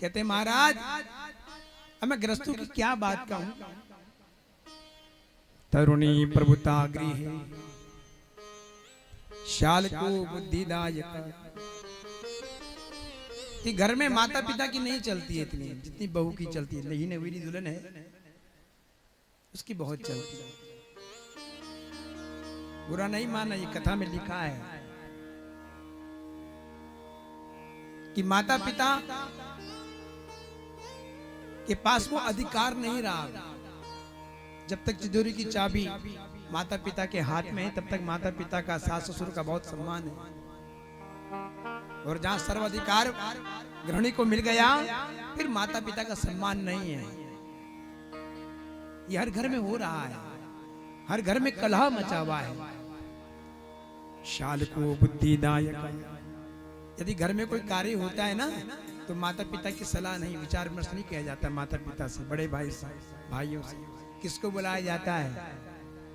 कहते महाराज अब मैं गृहस्थों की क्या बात कहूं? तरुणी प्रभुता गृह शाल को बुद्धिदायक, कि घर में माता पिता की नहीं चलती है इतनी जितनी बहू की चलती है। लेकिन नवीनी दुल्हन है उसकी बहुत चलती है। बुरा नहीं माना, ये कथा में लिखा है कि माता पिता के पास वो अधिकार नहीं रहा। जब तक तिजोरी की चाबी माता पिता के हाथ में है तब तक माता पिता का, सास ससुर का बहुत सम्मान है। और जहां सर्वाधिकार गृहिणी को मिल गया फिर माता पिता का सम्मान नहीं है। ये हर घर में हो रहा है, हर घर में कलह मचा हुआ है। शाल को बुद्धिदायक, यदि घर में कोई कार्य होता है ना तो माता पिता की सलाह नहीं, विचार विमर्श नहीं किया जाता। माता पिता से, बड़े भाई से, भाइयों से किसको बुलाया जाता है?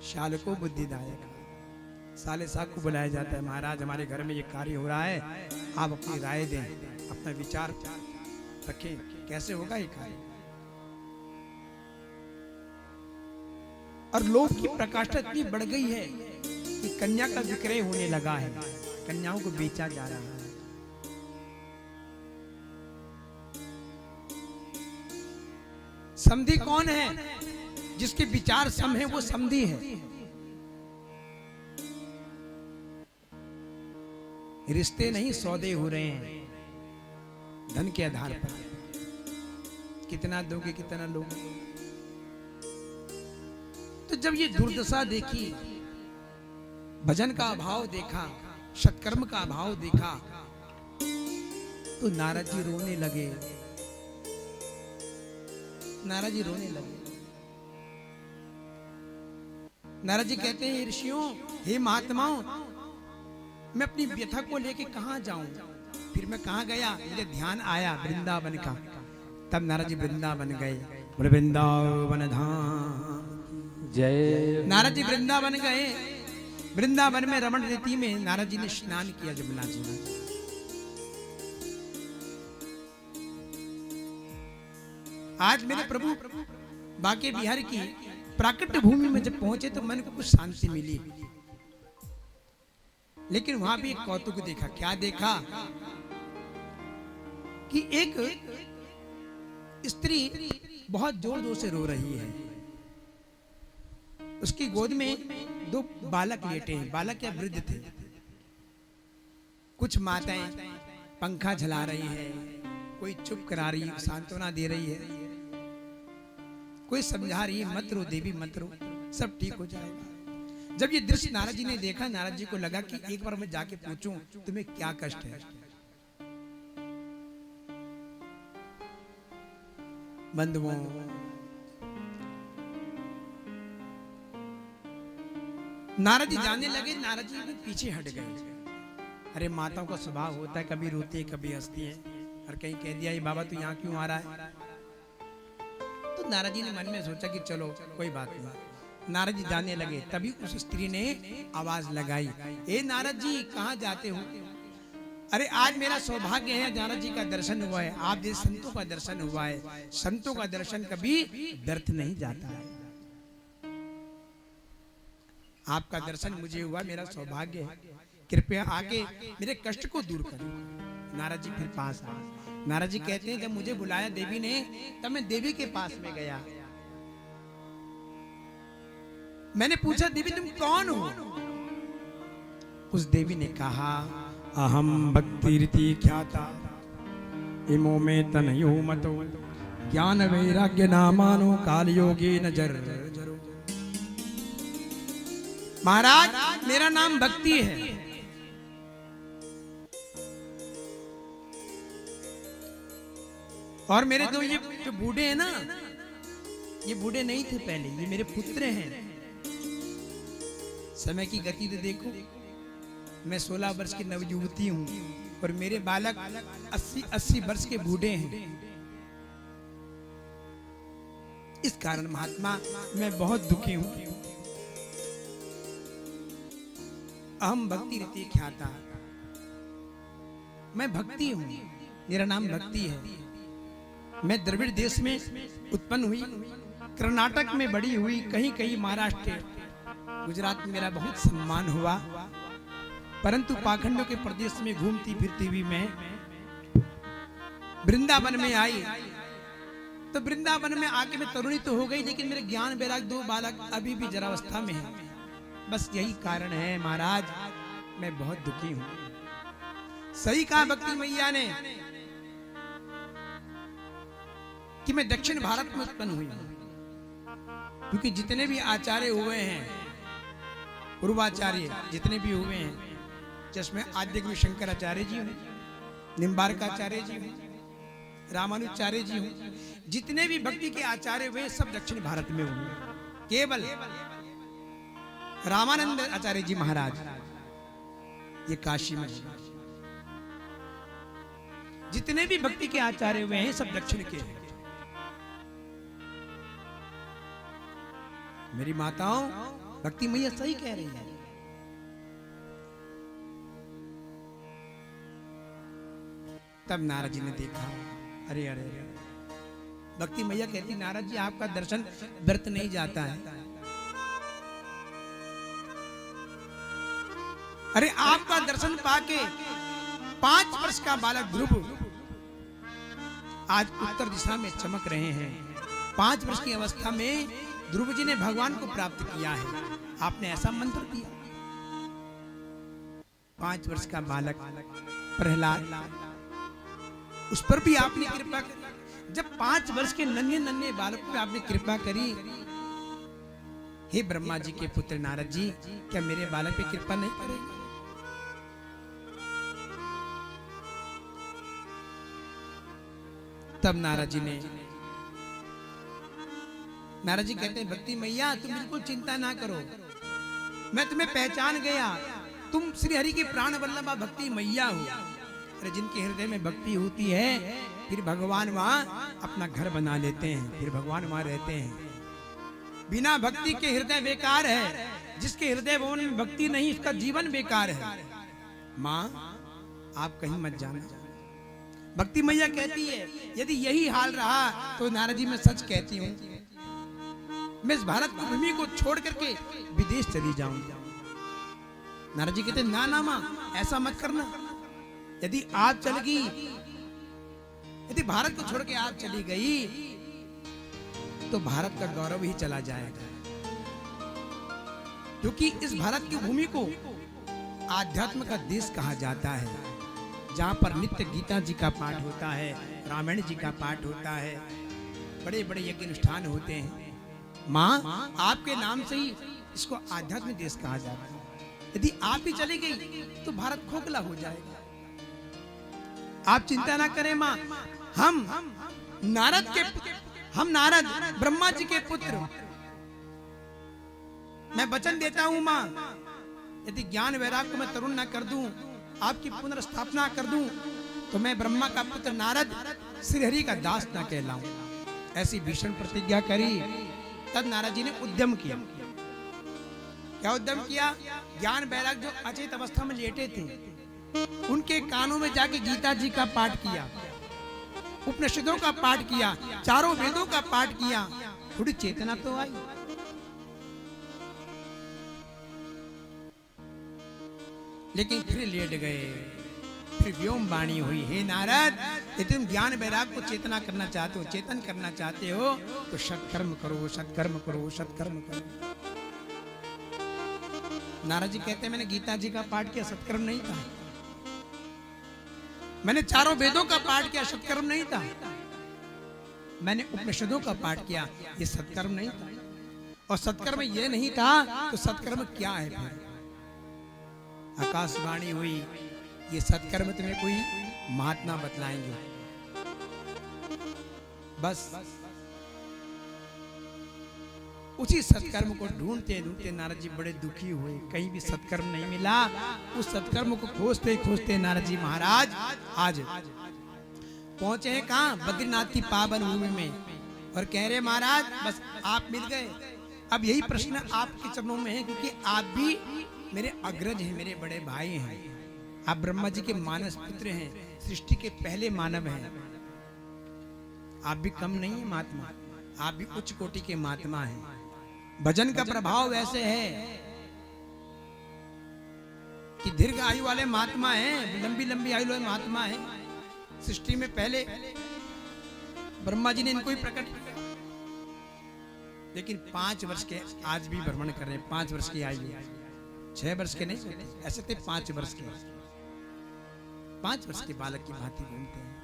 शाल को बुद्धिदायक, साले साहब को बुलाया जाता है। महाराज हमारे घर में ये कार्य हो रहा है, आप अपनी राय दें, अपना विचार रखें, कैसे होगा ये कार्य। और लोभ की प्रकाष्ठा इतनी बढ़ गई है कि कन्या का विक्रय होने लगा है, कन्याओं को बेचा जा रहा है। समधी कौन है? जिसके विचार सम है वो समधी है। रिश्ते नहीं सौदे हो रहे हैं धन के आधार पर, कितना दोगे कितना लोगे। तो जब ये दुर्दशा देखी, भजन का अभाव देखा, सत्कर्म का अभाव देखा, तो नारद जी रोने लगे। नारद जी रोने लगे। नारद जी कहते हैं ऋषियों, हे महात्माओं, मैं अपनी व्यथा को लेके कहां जाऊं? फिर मैं कहां गया? मुझे ध्यान आया वृंदावन का। तब नारद जी वृंदावन गए। बोले वृंदावन धाम जय। नारद जी वृंदावन गए। वृंदावन में रमण रीति में नारद जी ने स्नान किया जमुना जी में। आज मेरे प्रभु बांके बिहार की प्राकृतिक भूमि में जब पहुंचे तो मन को कुछ शांति मिली। लेकिन वहां भी एक कौतुक देखा। क्या देखा? कि एक स्त्री बहुत जोर जोर से रो रही है। उसकी गोद में दो बालक लेटे हैं। बालक या वृद्ध थे। कुछ माताएं पंखा झला रही है, कोई चुप करा रही है, सांत्वना दे रही है, कोई समझा रही है मत रो देवी मत रो, सब ठीक हो जाएगा। जब ये दृश्य नारद जी ने देखा, नारद जी को लगा कि एक बार मैं जाके पूछूं तुम्हें क्या कष्ट है। बंधुओं, नारद जी जाने लगे। नारद जी भी पीछे हट गए। अरे माताओं का स्वभाव होता है, कभी रोती है कभी हंसती है। और कहीं कह दिया ये बाबा तू यहाँ क्यों आ रहा है? तो नारद जी ने मन में सोचा कि चलो कोई बात नहीं। नारद जी जाने लगे, तभी उस स्त्री ने आवाज लगाई, ए नारद जी कहाँ जाते हो? अरे आज मेरा सौभाग्य है, नारद जी का दर्शन हुआ है, आप जैसे संतों का दर्शन हुआ है। संतों का दर्शन कभी व्यर्थ नहीं जाता है। आपका दर्शन मुझे हुआ, मेरा सौभाग्य है, कृपया आके मेरे कष्ट को दूर करो। नारद जी फिर पास आए। नारद जी कहते हैं, जब मुझे बुलाया देवी ने, तब मैं देवी के पास में गया। मैंने पूछा, देवी तुम कौन हो? उस देवी ने कहा, अहम भक्ति रीति ख्याता इमो में तनयो मतो ज्ञान वैराग्य नामानो काल योगी नजर जरो। महाराज मेरा नाम भक्ति है। और मेरे दो ये जो बूढ़े हैं ना, ये बूढ़े नहीं थे पहले, ये मेरे पुत्र हैं। समय की गति तो देखो, मैं 16 वर्ष की नवयुवती हूं और मेरे बालक 80 वर्ष के बूढ़े हैं। इस कारण महात्मा मैं बहुत दुखी हूं। अहम भक्ति रीति ख्याता, मैं भक्ति हूं, मेरा नाम भक्ति है। मैं द्रविड़ देश में उत्पन्न हुई, कर्नाटक में बड़ी हुई, कहीं कहीं महाराष्ट्र गुजरात में मेरा बहुत सम्मान हुआ, परंतु पाखंडों के प्रदेश में घूमती फिरती हुई मैं वृंदावन में आई। तो वृंदावन में आके मैं तरुणी तो हो गई, लेकिन मेरे ज्ञान वैराग दो बालक अभी भी जरावस्था में हैं। बस यही कारण है महाराज, मैं बहुत दुखी हूं। सही कहा भक्ति मैया ने कि मैं दक्षिण भारत में उत्पन्न हुई हूं, क्योंकि जितने भी आचार्य हुए हैं, पूर्वाचार्य जितने भी हुए हैं, जिसमें आद्य गुरु शंकराचार्य जी हूं, निम्बारकाचार्य जी हूं, रामानुचार्य जी हूं, जितने भी भक्ति के आचार्य हुए सब दक्षिण भारत में हुए। केवल रामानंद आचार्य जी महाराज ये काशी में हुए। जितने भी भक्ति के आचार्य हुए हैं सब दक्षिण के हैं। मेरी माताओं, भक्ति मैया सही कह रही है। तब नारद जी ने देखा, अरे अरे अरे, भक्ति मैया कहती, नारद जी आपका दर्शन व्यर्थ नहीं जाता है। अरे आपका दर्शन पाके 5 वर्ष का बालक ध्रुव आज उत्तर दिशा में चमक रहे हैं। 5 वर्ष की अवस्था में ध्रुव जी ने भगवान को प्राप्त किया है। आपने ऐसा मंत्र दिया। 5 वर्ष का बालक प्रहलाद, उस पर भी आपने कृपा करी। जब 5 वर्ष के नन्हे नन्हे बालक पर आपने कृपा करी, हे ब्रह्मा जी के पुत्र नारद जी, क्या मेरे बालक पे कृपा नहीं करेंगे? तब नारद जी कहते हैं, भक्ति मैया तुम बिल्कुल चिंता ना करो, मैं तुम्हें पहचान गया, तुम श्री हरि की प्राण वल्लभा भक्ति मैया हो। अरे जिनके हृदय में भक्ति होती है, फिर भगवान वहां अपना घर बना लेते हैं, फिर भगवान वहां रहते हैं। बिना भक्ति के हृदय बेकार है, जिसके हृदय में भक्ति नहीं उसका जीवन बेकार है। माँ आप कहीं मत जाना। भक्ति मैया कहती है, यदि यही हाल रहा तो नारद जी मैं सच कहती हूँ, मैं इस भारत की भूमि को छोड़ करके विदेश चली जाऊंगी। नारद जी कहते, ना ना माँ ऐसा मत करना। यदि आप चल गई, यदि भारत को छोड़ के आप चली गई, तो भारत का गौरव ही चला जाएगा। क्योंकि इस भारत की भूमि को आध्यात्म का देश कहा जाता है, जहां पर नित्य गीता जी का पाठ होता है, रामायण जी का पाठ होता है, बड़े बड़े यज्ञ अनुष्ठान होते हैं। माँ आपके नाम से ही इसको आध्यात्मिक देश कहा जाता है। यदि आप ही चली गई तो भारत खोखला हो जाएगा। आप चिंता ना करें माँ, हम नारद ब्रह्मा जी के पुत्र, मैं वचन देता हूं माँ, यदि ज्ञान वैराग को मैं तरुण ना कर दूं, आपकी पुनर्स्थापना कर दूं, तो मैं ब्रह्मा का पुत्र नारद श्री हरि का दास ना कहलाऊं। ऐसी भीषण प्रतिज्ञा करी। तब नारद जी ने उद्यम किया। क्या उद्यम किया? ज्ञान वैराग जो अचेत अवस्था में लेटे थे, उनके कानों में जाके गीता जी का पाठ किया, उपनिषदों का पाठ किया, चारों वेदों का पाठ किया। थोड़ी चेतना तो आई। लेकिन फिर लेट गए। फिर व्योम वाणी हुई, हे नारद, यदि तुम ज्ञान वैराग को चेतना करना चाहते हो, चेतन करना चाहते हो, तो सत्कर्म करो, सत्कर्म करो, सत्कर्म करो। नारद जी कहते हैं, मैंने गीता जी का पाठ किया, सत्कर्म नहीं था। मैंने चारों वेदों का पाठ किया, सत्कर्म नहीं था। मैंने उपनिषदों का पाठ किया, ये सत्कर्म नहीं था। और सत्कर्म ये नहीं था तो सत्कर्म क्या है फिर? आकाशवाणी हुई, ये सत्कर्म तुम्हें कोई महात्मा बतलाएंगे। बस उसी सत्कर्म को ढूंढते ढूंढते नारद जी बड़े दुखी हुए। कहीं भी सत्कर्म नहीं मिला। उस सत्कर्म को खोजते खोजते नारद जी महाराज आज पहुंचे हैं कहां? बद्रीनाथ की पावन भूमि में। और कह रहे महाराज बस आप मिल गए। अब यही प्रश्न आपके चरणों में है, क्योंकि आप भी मेरे अग्रज हैं, मेरे बड़े भाई हैं। आप ब्रह्मा जी के मानस पुत्र हैं, सृष्टि के पहले मानव हैं। आप भी कम नहीं है महात्मा, आप भी उच्च कोटि के महात्मा हैं। भजन का प्रभाव ऐसे है कि दीर्घ आयु वाले महात्मा हैं, लंबी लंबी आयु वाले महात्मा हैं। सृष्टि में पहले ब्रह्मा जी ने इनको ही प्रकट किया। लेकिन 5 वर्ष के आज भी भ्रमण कर रहे हैं। 5 वर्ष की आयु, 6 वर्ष के नहीं होते, ऐसे थे 5 वर्ष के। 5 वर्ष के बालक की भांति घूमते हैं,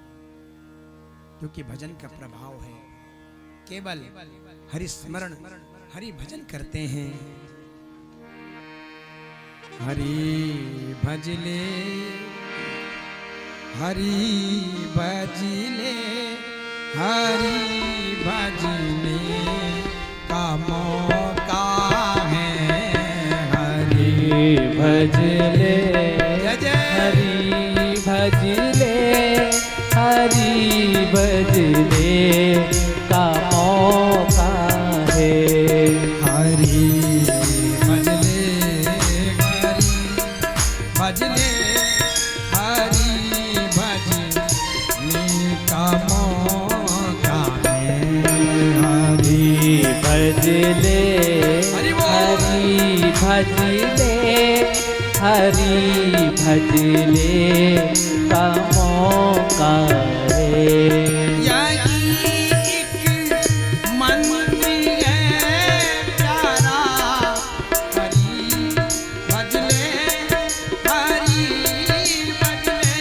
क्योंकि भजन का प्रभाव है। केवल हरि स्मरण, हरि भजन करते हैं। हरि भजले, हरि भजले, हरि भजले का मौका है। हरि भजले, जय जय हरि भजले, हरि भजले का मौका है। हरि भजले, हरि भजले, हरि भजले का मौका है। हरि भजले, हरि बोल। हरि भजले, हरि भजले का मौका है। यही एक मंदिर है प्यारा, हरि भजले, हरि भजले।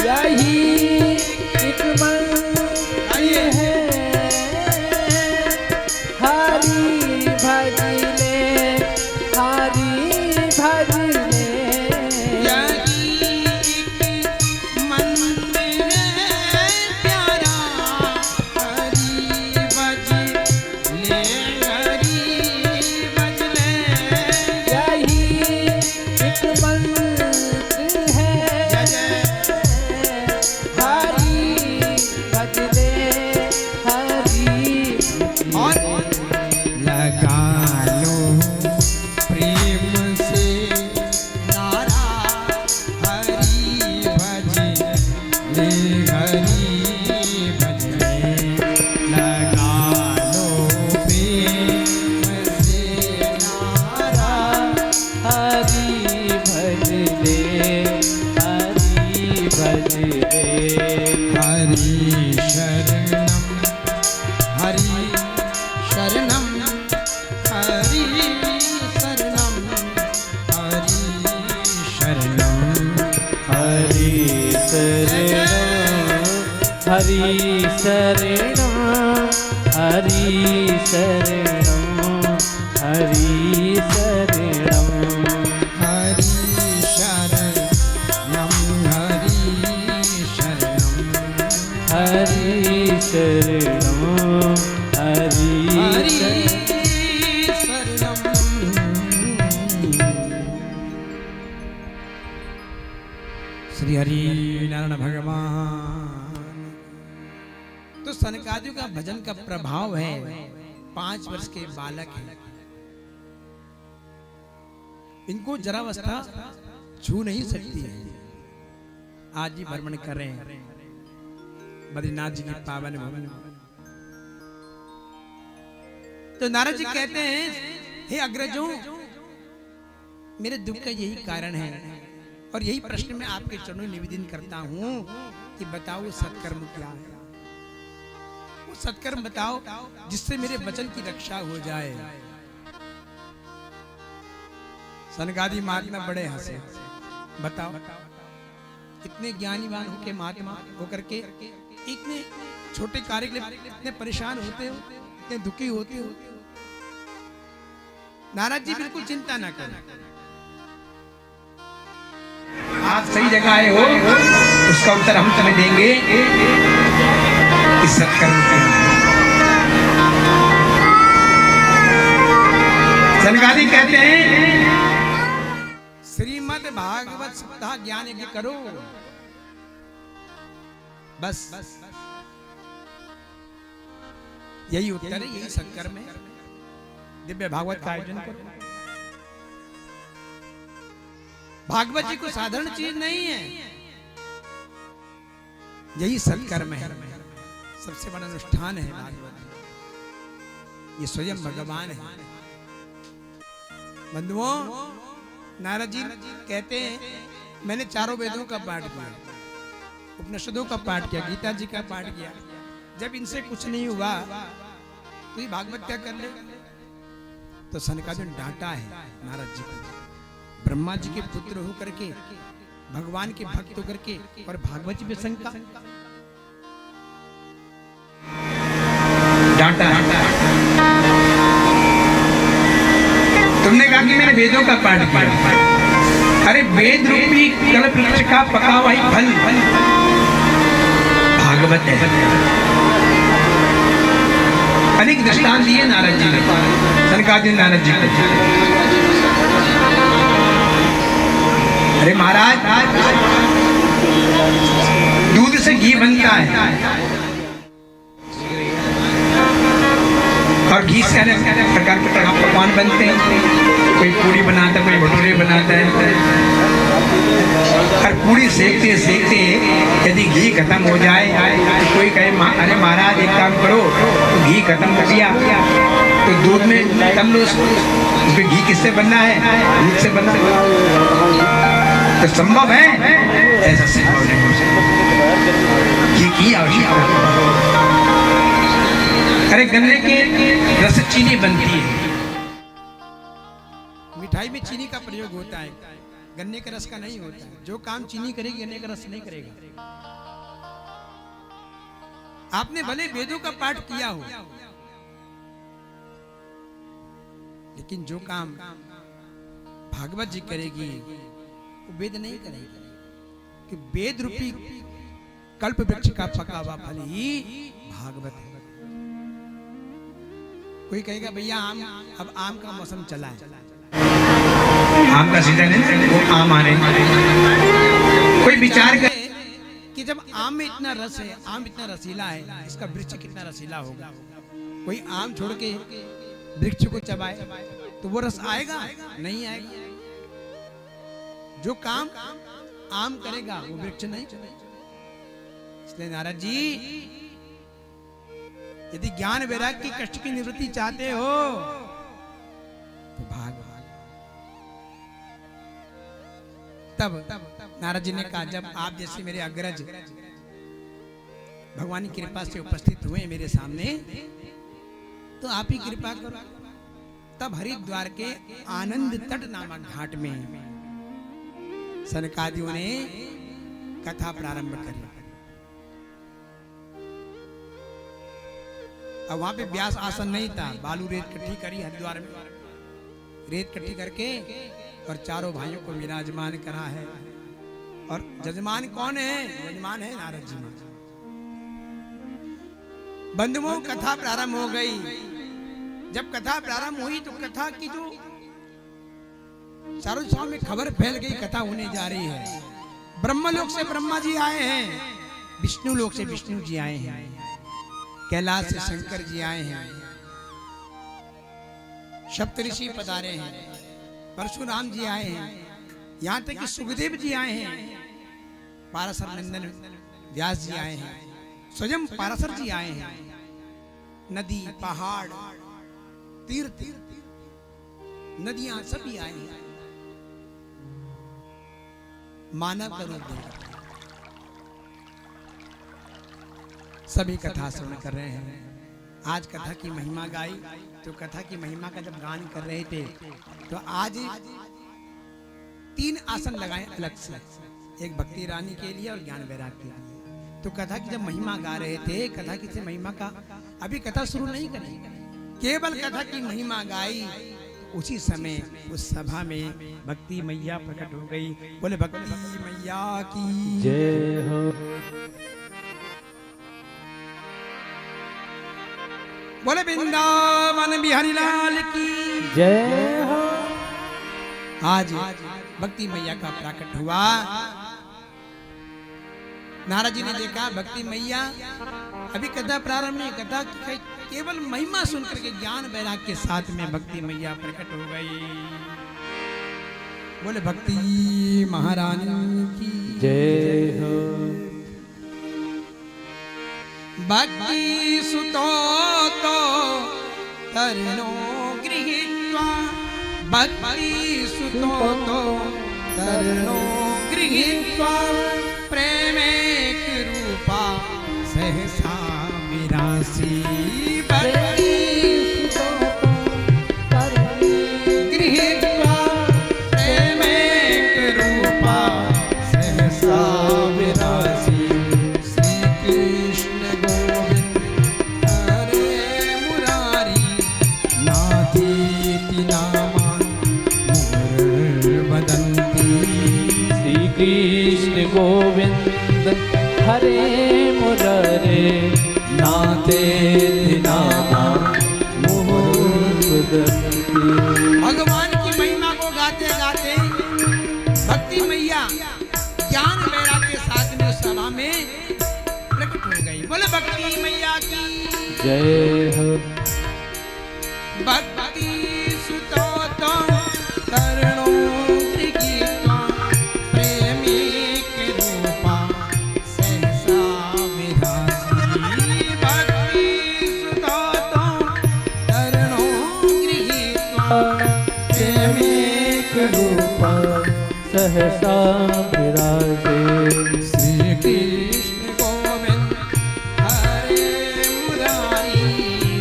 यही एक मंदिर है, हरि भजले, हरि भजले। यही एक मंदिर है प्यारा, हरि भजले, हरि भजले। यही एक मंदिर है, जय जय हरि भजले, हरि और भजले। लगा लो प्रेम से नारा, हरि भजले, हरि भजले। लगा लो प्रेम से नारा, हरि भजले, हरि भजले। हरि शरणम, हरि शरणम, हरि शरणम, हरि शरणम। हरि शरणं, हरि शरणं, हरि शरणं, हरि शरणं। हरि शरणम, हरि शरणम, हरि शरणं, हरि हरि शरणं। शरणम। श्री हरि नारायण भगवान। तो सनकादियों का भजन का प्रभाव है। 5 वर्ष के बालक हैं, इनको जरावस्था छू नहीं सकती है। आज ही भ्रमण कर रहे हैं बद्रीनाथ जी की पावन भूमि। तो नारद जी कहते हैं, हे अग्रजों, मेरे दुख का यही कारण है और यही प्रश्न मैं आपके चरणों में निवेदन करता हूं कि बताओ सत्कर्म क्या है। वो सत्कर्म बताओ जिससे मेरे वचन की रक्षा हो जाए। सनकादि महात्मा बड़े हंसे। बताओ, इतने ज्ञानीवान होके महात्मा होकर के इतने छोटे कार्य के लिए इतने परेशान होते हो, इतने दुखी होते हो। नारद जी बिल्कुल चिंता ना करें, आप सही जगह आए हो, उसका उत्तर हम तुम्हें देंगे। इस सत्कर्म के सनकादि कहते हैं, श्रीमद् भागवत सप्ताह ज्ञान यज्ञ करो। बस यही उत्तर है, यही सत्कर्म है। दिव्य भागवत का आयोजन करो। भागवत जी को साधारण चीज नहीं है, यही सत्कर्म है, सबसे बड़ा अनुष्ठान है भागवत। ये स्वयं भगवान है। बंधुओं, नारद जी कहते हैं, मैंने चारों वेदों का पाठ किया, उपनिषदों का पाठ किया, गीता जी का पाठ किया। जब इनसे कुछ नहीं हुआ तो ये भागवत क्या कर ले। तो सनकादियों ने डांटा है नारद जी को। ब्रह्मा जी के पुत्र होकर के, भगवान के भक्त होकर के, और भागवत जी पे शंका। डांटा। तुमने कहा कि मैंने वेदों का पाठ किया। अरे वेद रूपी कल्प वृक्ष का पका हुआ ही फल भागवत है। अनेक दृष्टांत दिए नारद जी ने, सनकादि नारद जी को। अरे महाराज, दूध से घी बनता है और घी से अलग अलग प्रकार के पकवान बनते हैं। कोई पूरी बनाता है, कोई भटूरे बनाता है। और पूरी सेकते सेकते यदि घी खत्म हो जाए तो कोई कहे, अरे महाराज एक काम करो, तो घी खत्म हो गया तो दूध में तब लो उसमें घी किससे बनना है? दूध से बनना तो संभव है? ऐसा संभव नहीं हो सकता। घी की आवश्यकता। अरे गन्ने के रस चीनी बनती है, मिठाई में चीनी का प्रयोग होता है, गन्ने के रस का नहीं होता है। जो काम चीनी करेगी गन्ने का रस नहीं करेगा। आपने भले वेदों का पाठ किया हो, लेकिन जो काम भागवत जी करेगी वो वेद नहीं करेगी, कि वेद रूपी कल्प वृक्ष का पका हुआ फल ही भागवत है। कोई कहेगा भैया आम, अब आम का मौसम चला है, आम का सीजन है, वो आम आ रहे हैं। कोई विचार करे कि जब आम में इतना रस है, आम इतना रसीला है, इसका वृक्ष कितना रसीला होगा। कोई आम छोड़ के वृक्ष को चबाए तो वो रस आएगा? नहीं आएगा। जो काम आम करेगा वो वृक्ष नहीं करेगा। इसलिए नारद जी, यदि ज्ञान वैराग्य की कष्ट की निवृत्ति चाहते हो तो भाग। तब नारद जी ने कहा, जब आप जैसे मेरे अग्रज भगवान की कृपा से उपस्थित हुए मेरे सामने, तो आप ही कृपा करो। तब हरिद्वार के आनंद तट नामक घाट में सनकादियों ने कथा प्रारंभ करी। अब वहां पे व्यास आसन नहीं था, बालू रेत इकट्ठी करी हरिद्वार में, रेत इकट्ठी करके और चारों भाइयों को विराजमान करा है। और जजमान कौन है? जजमान है नारद जी। बंधुओं, कथा प्रारंभ हो गई। जब कथा प्रारंभ हुई तो कथा की जो चारों दिशाओं में खबर फैल गई, कथा होने जा रही है। ब्रह्मलोक से ब्रह्मा जी आए हैं, विष्णु लोक से विष्णु जी आए हैं। कैलाश से शंकर जी आए हैं, सप्तऋषि पधारे हैं, परशुराम जी आए हैं, यहाँ तक कि सुखदेव जी आए हैं, पाराशर नंदन व्यास जी आए हैं, स्वयं पाराशर जी आए हैं। नदी, पहाड़, तीर्थ, नदियां सभी आए हैं मानव का रूप लेकर। सभी कथा श्रवण कर रहे हैं। आज कथा की महिमा गाई, तो कथा की महिमा का जब गान कर रहे थे तो आज 3 आसन लगाए अलग से, एक भक्ति रानी के लिए और ज्ञान वैराग के लिए। तो कथा की जब महिमा गा रहे थे, कथा की से महिमा का अभी कथा शुरू नहीं करी, केवल कथा की महिमा गाई। तो उसी समय उस सभा में भक्ति मैया प्रकट हो गई। बोले भक्ति मैया की जय हो। बोले वृंदावन बिहारी लाल की जय हो। आज भक्ति मैया का प्रकट हुआ। नारद जी ने देखा भक्ति मैया, अभी कथा प्रारंभ नहीं, कथा केवल महिमा सुनकर के ज्ञान वैराग के साथ में भक्ति मैया प्रकट हो गई। बोले भक्ति महारानी की जय हो। भक्ति सुतो तो तरुणो गृहीत्वा, भक्ति सुतो तो तरुणो गृहीत्वा, प्रेमेक रूपा सहसा विरासी। भक्ति सुतो तो गृहीत्वा, प्रेमेक रूपा सहसा विरासी। कृष्ण गोविंद हरे मुरारे, नाते नामा मुहुर्मुदंती। भगवान की महिमा को गाते गाते भक्ति मैया ज्ञान वैराग के साथ में उस सभा में प्रकट हो गई। बोले भक्ति मैया की जय हो। भक्ति सुतो तो तरुणो गृहीत्वा, प्रेमिक रूपा सहसा विरासी। भक्ति सुतो तो तरुणो गृहीत्वा, प्रेमिक रूपा सहसा विराजे। श्री कृष्ण गोविंद हरे मुरारी।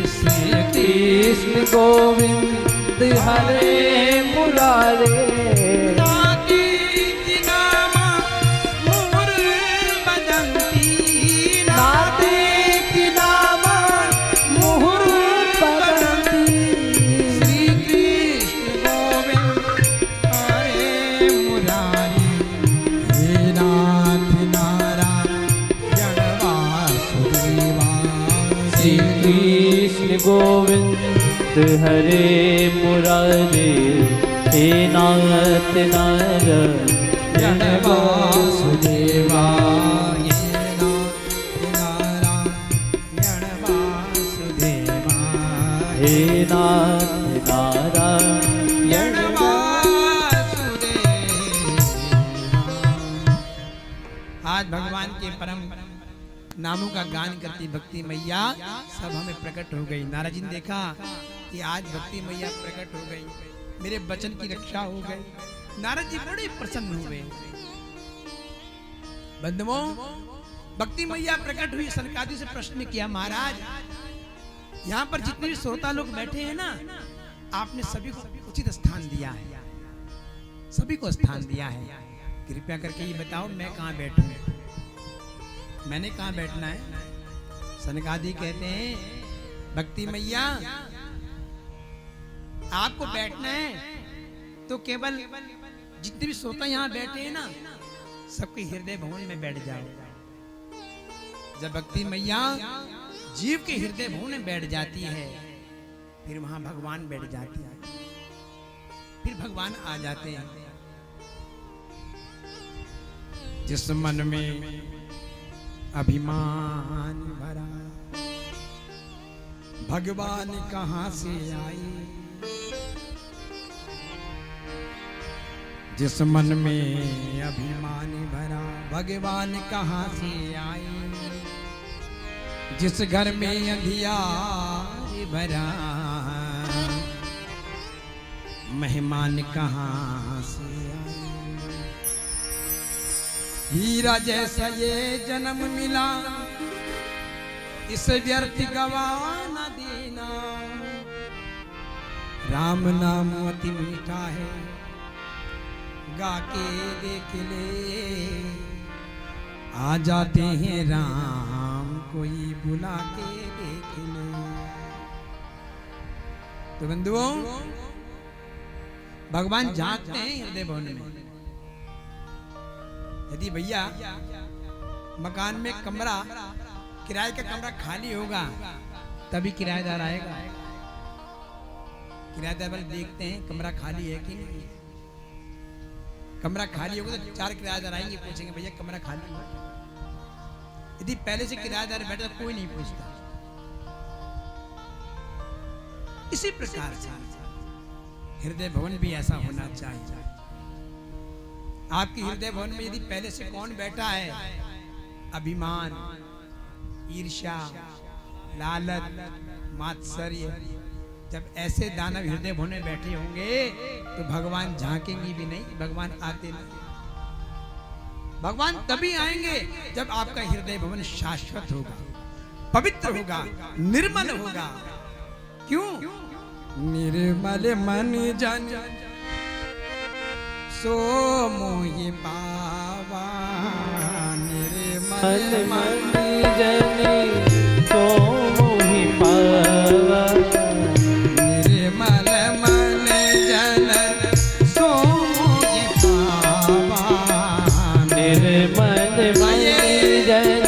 श्री कृष्ण गोविंद हरे मुरारे, नातीति नाम मुहुर्मुदंती। नातीति नाम मुहुर्मुदंती। श्री कृष्ण गोविंद हरे मुरारी। हे नाथ नारायण वासुदेवा। श्री कृष्ण गोविंद हरे मुरारे, हे नाथ नारायण वासुदेवा। ये नाथ नारायण वासुदेवा। हे नाथ नारायण आज भगवान के परम नामों का गान करती भक्ति मैया सब हमें प्रकट हो गई। नारद जी ने देखा कि आज भक्ति मैया प्रकट हो गई, मेरे वचन की रक्षा हो गई। नारद जी बड़े प्रसन्न हुए। बंधुओं, भक्ति मैया प्रकट हुई। सनकादिक से प्रश्न किया, महाराज यहाँ पर जितने भी श्रोता लोग बैठे हैं ना, आपने सभी को उचित स्थान दिया है, सभी को स्थान दिया है। कृपया करके ये बताओ मैं कहाँ बैठूं, मैंने कहाँ बैठना है? सनकादि कहते हैं भक्ति मैया आपको बैठना है तो केवल जितने भी श्रोता यहाँ बैठे हैं ना, सबके हृदय भवन में बैठ जाओ। जब भक्ति मैया जीव के हृदय भवन में बैठ जाती है, फिर वहां भगवान बैठ जाती है, फिर भगवान आ जाते हैं। जिस मन में अभिमान भरा भगवान कहाँ से आए, जिस मन में अभिमान भरा। भगवान कहाँ से आए, जिस घर में अंधियार भरा। मेहमान कहाँ से आए, हीरा जैसा ये जन्म मिला, इसे व्यर्थ गवा न देना। राम नाम अति मीठा है, गा के देख ले। आ जाते हैं राम, कोई बुला के देख ले। तो बंधुओं, भगवान झांकते हैं हृदय भवन में। यदि भैया मकान में कमरा, किराए का कमरा खाली होगा, तभी किराएदार आएगा। किराएदार वाले देखते हैं कमरा खाली है कि नहीं। कमरा खाली होगा तो 4 किराएदार आएंगे, पूछेंगे भैया कमरा खाली है। यदि पहले से किराएदार बैठा तो कोई नहीं पूछता। इसी प्रकार से हृदय भवन भी ऐसा होना चाहिए। आपके हृदय भवन में यदि पहले से कौन बैठा है, अभिमान, ईर्ष्या, लालच, मात्सर्य, जब ऐसे दानव हृदय भवन में बैठे होंगे तो भगवान झांकेंगे भी नहीं, भगवान आते नहीं। भगवान तभी आएंगे जब आपका हृदय भवन शाश्वत होगा, पवित्र होगा, निर्मल होगा। क्यों? निर्मल मन जन सो मोहि पावा। निर्मल मन जन सो मोहि पावा। निर्मल मन जन सो मोहि पावा। निर्मल मन जन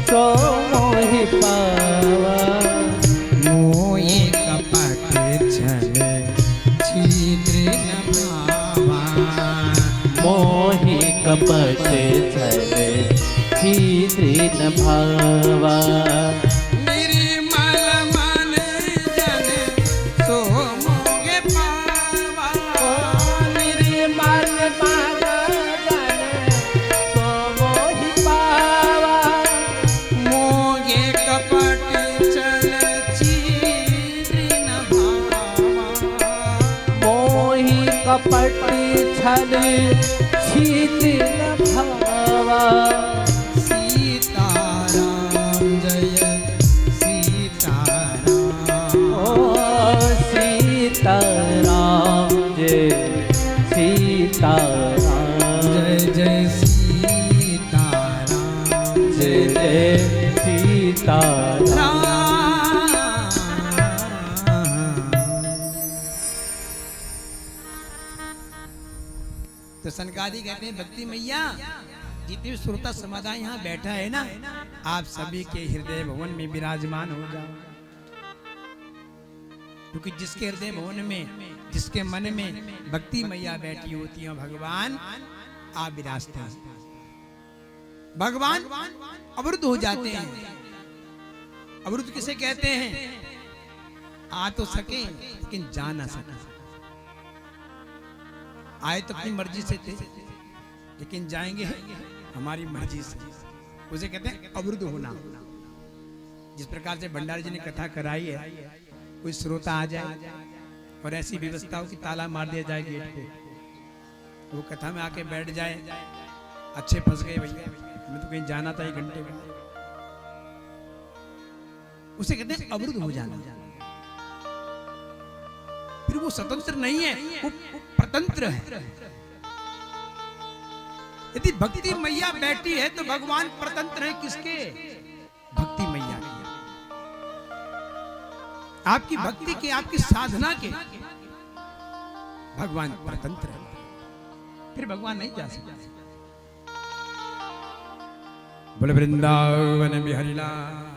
सो मोहि पावा। मोहि कपट छल छिद्र न भावा। मोहि कपट छल छिद्र न भावा। निर्मल मन जन सो मोहि पावा। निर्मल मन जन सो मोहि पावा। मोहि कपट छल छिद्र न भावा। मोहि कपट छल छिद्र न भावा। सीताराम जय सीताराम। ओ सीताराम जय सीताराम। जय जय सीताराम। जय जय सीताराम। तो सनकादि कहते हैं, भक्ति मैया जितने भी श्रोता समुदाय यहाँ बैठा है ना, आप सभी के हृदय भवन में विराजमान हो जाओ। क्योंकि जिसके हृदय भवन में, जिसके मन में भक्ति मैया बैठी होती है, भगवान आप विराजते हैं। भगवान अवरुद्ध हो जाते हैं। अवरुद्ध किसे कहते हैं? आ तो सके लेकिन जा ना सके। आए तो अपनी मर्जी से थे, लेकिन जाएंगे हमारी मर्जी से। उसे कहते हैं अवरुद्ध होना। जिस प्रकार से भंडारी जी ने कथा कराई है, कोई श्रोता आ जाए और ऐसी व्यवस्था हो कि ताला मार दिया जाए गेट पे, वो कथा में आके बैठ जाए, अच्छे फंस गए भैया, हमें तो कहीं जाना था 1 घंटे में। उसे कहते हैं अवरुद्ध हो जाना। फिर वो स्वतंत्र नहीं है, वो प्रतंत्र है। यदि भक्ति मैया बैठी है तो भगवान प्रतंत्र है। किसके? भक्ति मैया के। आपकी भक्ति के, आपकी साधना के भगवान प्रतंत्र है। फिर भगवान नहीं जा सकता। बोले वृंदावन बिहारी लाल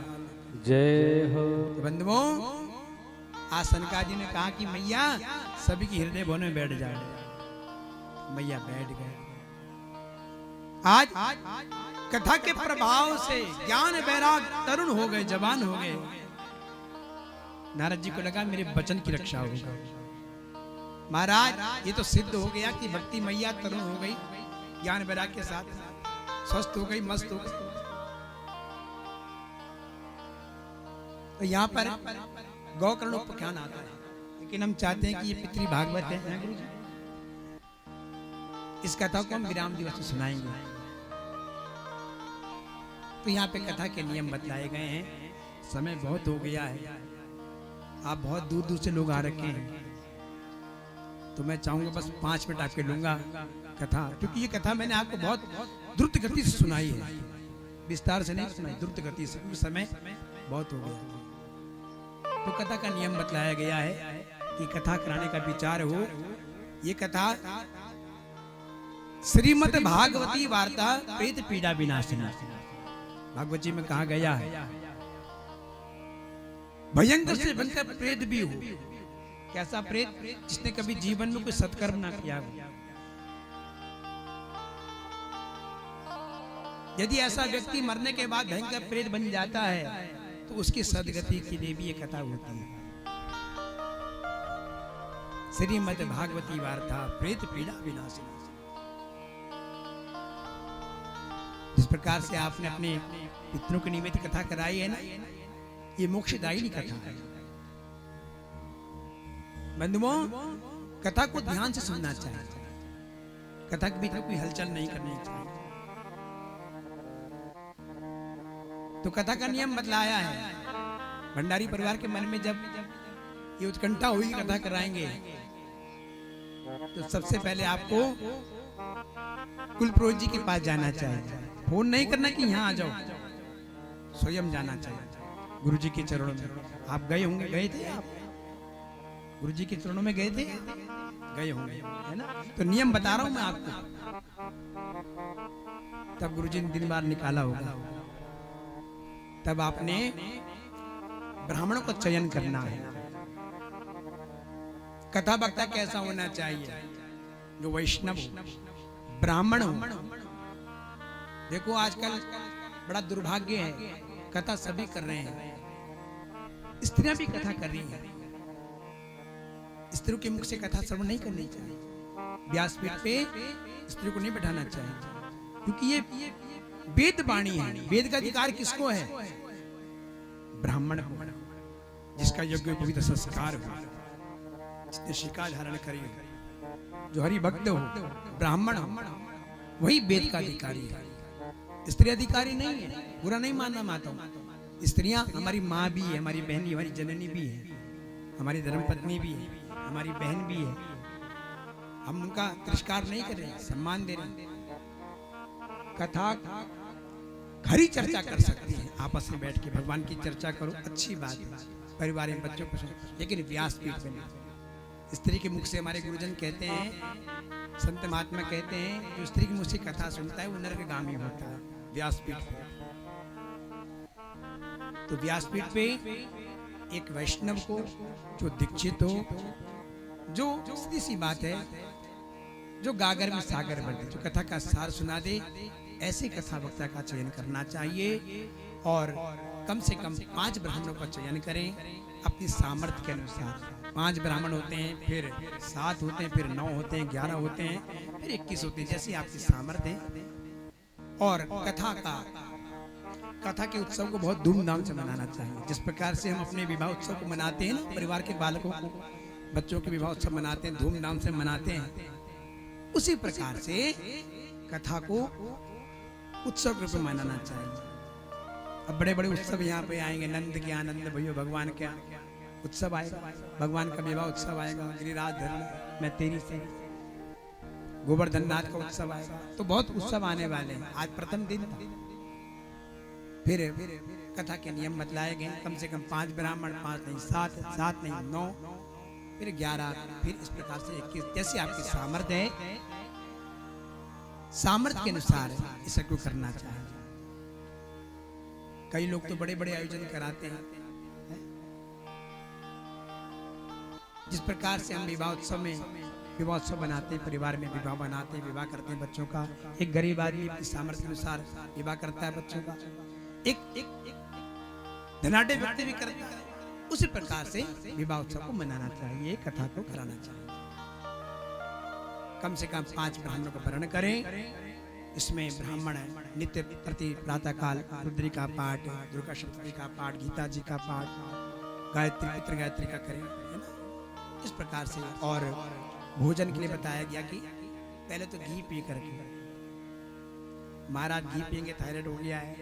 जय हो। बंधुओं, आज सनकाजी ने कहा कि मैया सभी की हृदय भवन में बैठ जाए। मैया बैठ गए। आज कथा के प्रभाव से ज्ञान वैराग तरुण हो गए, जवान हो गए। नारद जी को लगा मेरे वचन की रक्षा होगी। महाराज ये तो सिद्ध हो गया कि भक्ति मैया तरुण हो गई, ज्ञान वैराग्य के साथ स्वस्थ हो गई, मस्त हो गई। तो यहाँ पर गौकर्ण उपाख्यान आता है, लेकिन हम चाहते हैं कि ये पितृ भागवत है गुरु जी, इस कथा को हम विराम दिवस में सुनाएंगे। तो यहाँ पे कथा के नियम बतलाए गए हैं। समय बहुत हो गया है, आप बहुत दूर दूर से लोग आ रखे हैं, तो मैं चाहूंगा बस 5 मिनट आपके लूंगा कथा, क्योंकि ये कथा मैंने आपको बहुत द्रुत गति से सुनाई है, विस्तार से नहीं सुनाई, द्रुत गति से, क्योंकि समय बहुत हो गया। तो कथा का नियम बतलाया गया है कि कथा कराने का विचार हो। ये कथा श्रीमद् भागवती वार्ता प्रेत पीड़ा विनाशिनी, भागवत जी में कहा गया है भयंकर से भयंकर प्रेत भी हो। कैसा प्रेत? जिसने कभी जीवन में कोई सत्कर्म ना किया हो। यदि ऐसा व्यक्ति मरने के बाद भयंकर प्रेत बन जाता है तो उसकी सदगति के लिए भी ये कथा होती है। श्रीमद् भागवती वार्ता प्रेत पीड़ा विनाशिनी। जिस प्रकार से आपने अपने पितरों के निमित्त कथा कराई है ना, ये मोक्षदायिनी कथा है। बंधुओं, कथा को ध्यान से सुनना चाहिए, कथा के बीच में कोई हलचल नहीं करनी चाहिए। तो कथा का नियम बतलाया है। भंडारी परिवार के मन में जब ये उत्कंठा हुई कथा कराएंगे, तो सबसे पहले आपको कुलपुरोहित जी के पास जाना चाहिए। फोन नहीं करना कि यहाँ आ जाओ, स्वयं जाना चाहिए गुरु जी के चरणों में। आप गए होंगे, गए थे आप गुरु जी के चरणों में गए थे, गए होंगे, है ना? तो नियम बता रहा हूं मैं आपको। तब गुरु जी ने दिन बार निकाला होगा, तब आपने ब्राह्मणों का चयन करना है। कथा वक्ता कैसा होना चाहिए? जो वैष्णव हो, ब्राह्मण हो। देखो आजकल बड़ा दुर्भाग्य है, कथा सभी कर रहे हैं, स्त्रियां भी कथा कर रही हैं। स्त्रियों के मुख से कथा श्रवण नहीं करनी चाहिए। व्यासपीठ पे स्त्री को नहीं बैठाना चाहिए, क्योंकि ये वेद वाणी है। वेद का अधिकार किसको है? ब्राह्मण को, जिसका योग्य पवित्र संस्कार हो, जिसने शिखा धारण करी हो, जो हरि भक्त हो, ब्राह्मण हो, वही वेद का अधिकारी है। स्त्री अधिकारी नहीं है, बुरा नहीं मानना माता हूं। स्त्रियां हमारी माँ भी है, हमारी बहन भी, हमारी जननी भी है, हमारी धर्मपत्नी भी है, हमारी बहन भी है। हम उनका तिरस्कार नहीं कर रहे, सम्मान दे रहे। कथा खरी चर्चा कर सकती है, आपस में बैठ के भगवान की चर्चा करो, अच्छी बात है, परिवार में बच्चों को, लेकिन व्यासपीठ पे नहीं। स्त्री के मुख से हमारे गुरुजन कहते हैं, संत महात्मा कहते हैं, जो स्त्री के मुख से कथा सुनता है वो नरकगामी होता है। व्यासपीठ पे, तो व्यासपीठ पे एक वैष्णव को जो दीक्षित हो, जो सीधी सी बात है, जो गागर में सागर भर दे, जो कथा का सार सुना दे, ऐसे कथा वक्ता का चयन करना चाहिए। और कम से कम 5 ब्राह्मणों का चयन करें अपनी सामर्थ्य के अनुसार। 5 ब्राह्मण होते हैं, फिर 7 होते हैं, फिर 9 होते हैं, 11 होते हैं, फिर 21 होते हैं, जैसी आपकी सामर्थ्य है। और कथा के उत्सव को बहुत धूमधाम से मनाना चाहिए। जिस प्रकार से हम अपने विवाह उत्सव को मनाते हैं ना, परिवार के बालकों को, बच्चों के विवाह उत्सव मनाते हैं, धूमधाम से मनाते हैं, उसी प्रकार से कथा को उत्सव के रूप में मनाना चाहिए। अब बड़े बड़े उत्सव यहाँ पे आएंगे, नंद के आनंद भैया भगवान के उत्सव आएगा, भगवान का विवाह उत्सव आएगा, गिरिराज धर्म मैं तेरी से, गोवर्धन नाथ का उत्सव आएगा, तो बहुत उत्सव आने वाले हैं। आज प्रथम दिन था। फिर कथा के नियम बतलाए गए, कम से कम 5 ब्राह्मण, 5 नहीं 7, 7 नहीं 9, फिर 11, फिर इस प्रकार से 21, जैसे आपकी सामर्थ्य है, सामर्थ्य के अनुसार इसे को करना चाहिए। कई लोग तो बड़े बड़े आयोजन कराते हैं। जिस प्रकार से हम विवाह उत्सव में विवाह उत्सव बनाते हैं, परिवार में विवाह बनाते हैं, विवाह करते हैं बच्चों का, एक गरीब आदमी अपनी सामर्थ्य के अनुसार विवाह करता है बच्चों का, एक धनाढ़ व्यक्ति भी करता है, उसी प्रकार से विवाह उत्सव को मनाना चाहिए, कथा को कराना चाहिए। कम से कम 5 ब्राह्मणों को वर्ण करें। इसमें ब्राह्मण नित्य प्रति प्रातः काल रुद्री का पाठ, दुर्गा सप्तमी का पाठ, गीता जी का पाठ, गायत्री पुत्र गायत्री का करें, है ना। इस प्रकार से और भोजन के लिए बताया गया कि पहले तो घी पी करके, महाराज घी पियेंगे थायराइड हो गया है?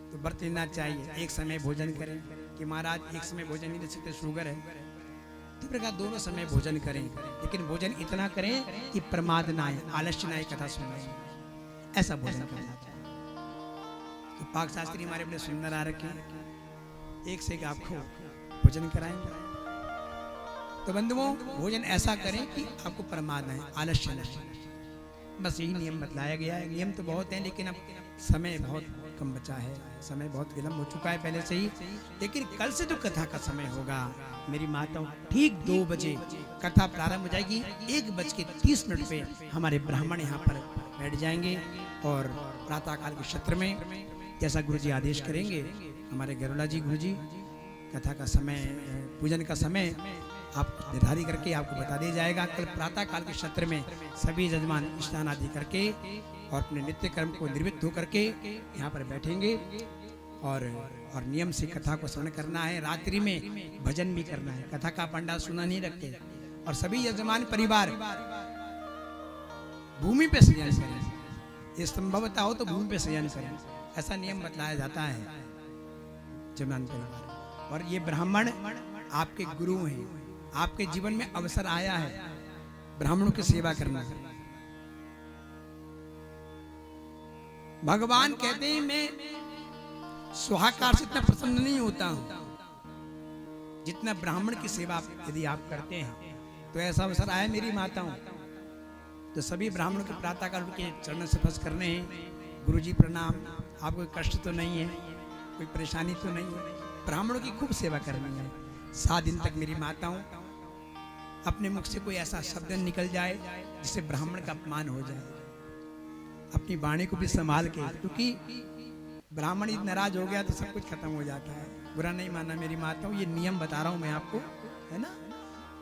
तो व्रत लेना चाहिए, एक समय भोजन करें। कि महाराज एक समय भोजन नहीं ले सकते, शुगर है, तो प्रकार दोनों समय भोजन करें, लेकिन भोजन इतना करें कि प्रमाद ना आए, आलस्य ना आए कथा सुनने, ऐसा भोजन करना चाहिए। तो पाक शास्त्री हमारे बड़े सुंदर आ रखे हैं, एक से एक आपको भोजन कराएंगे। तो बंधुओं, भोजन ऐसा करें कि आपको प्रमाद ना आए, आलस्य ना आए, बस यही नियम बतलाया गया है। नियम तो बहुत हैं, लेकिन अब समय बहुत कम बचा है, समय बहुत विलंब हो चुका है पहले से ही। लेकिन कल से जो कथा का समय होगा मेरी माताओं, ठीक 2 बजे कथा प्रारंभ हो जाएगी। 1:30 पे हमारे ब्राह्मण यहाँ पर बैठ जाएंगे और प्रातःकाल के सत्र में जैसा गुरु जी आदेश करेंगे, हमारे गरुड़ा जी गुरु जी कथा का समय, पूजन का समय आप निर्धारित करके आपको बता दिया जाएगा। कल प्रातः काल के सत्र में सभी यजमान स्नान आदि करके और अपने नित्य कर्म को निर्वृत्त होकर के यहाँ पर बैठेंगे और नियम से कथा को श्रवण करना है। रात्रि में भजन भी करना है, कथा का पंडा सुना नहीं रखते। और सभी यजमान परिवार भूमि पे शयन करें, ये संभवतः हो तो भूमि पे शयन करें, ऐसा नियम बतलाया जाता है यजमान परिवार। और ये ब्राह्मण आपके गुरु हैं, आपके जीवन में अवसर आया है ब्राह्मणों की सेवा करना। भगवान कहते हैं मैं स्वाहाकार से इतना प्रसन्न नहीं होता हूं जितना ब्राह्मण की सेवा यदि आप करते हैं। तो ऐसा अवसर आया मेरी माताओं, तो सभी ब्राह्मणों के प्रातःकाल के चरण से स्पर्श करने हैं। गुरुजी प्रणाम, आपको कोई कष्ट तो नहीं है, कोई परेशानी तो नहीं है, ब्राह्मणों की खूब सेवा करनी है। 7 दिन तक मेरी माताओं अपने मुख से कोई ऐसा शब्द निकल जाए जिससे ब्राह्मण का अपमान हो जाए, अपनी वाणी को भी संभाल के, क्योंकि ब्राह्मण यदि नाराज हो गया तो सब कुछ खत्म हो जाता है। बुरा नहीं मानना मेरी माताओं, ये नियम बता रहा हूं मैं आपको, है ना।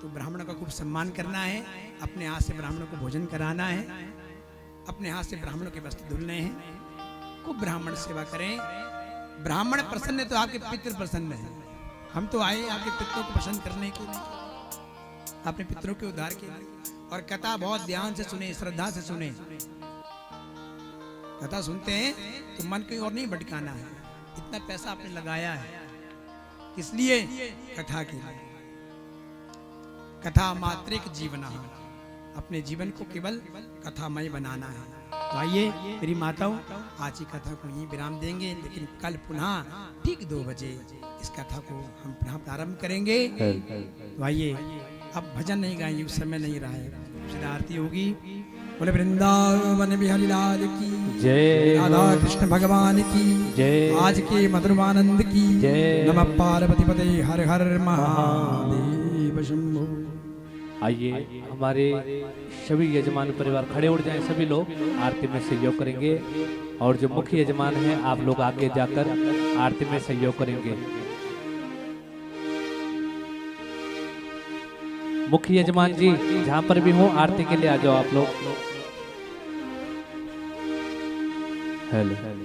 तो ब्राह्मणों का खूब सम्मान करना है, अपने हाथ से ब्राह्मणों को भोजन कराना है, अपने हाथ से ब्राह्मणों के वस्त्र धुलने हैं, खूब ब्राह्मण सेवा करें। ब्राह्मण प्रसन्न है तो आपके पितृ प्रसन्न है। हम तो आए आपके पितरों को प्रसन्न करने के लिए, अपने पितरों के उद्धार के लिए। और कथा बहुत ध्यान से सुने, श्रद्धा से सुने। कथा सुनते हैं तो मन कहीं और नहीं भटकाना है, इतना पैसा आपने लगाया है इसलिए कथा के लिए। कथा मात्रिक जीवना, अपने जीवन को केवल कथामय बनाना है। तो आइए मेरी माताओं, आज की कथा को यहीं विराम देंगे, लेकिन कल पुनः ठीक 2 बजे इस कथा को हम पुनः प्रारंभ करेंगे। तो आइए, अब भजन नहीं गाएंगे, उस समय नहीं रहा है, सीधा आरती होगी। बोले वृंदावन बिहारी लाल की जय, राधा कृष्ण भगवान की जय, आज के मधुरमानंद की जय। नमः पार्वती पते हर हर महादेव शंभो। आइए हमारे सभी यजमान परिवार खड़े उठ जाएं, सभी लोग आरती में सहयोग करेंगे। और जो मुख्य यजमान हैं आप लोग आगे जाकर आरती में सहयोग करेंगे। मुख्य यजमान जी जहां पर भी हो आरती के लिए आ जाओ आप लोग। हेलो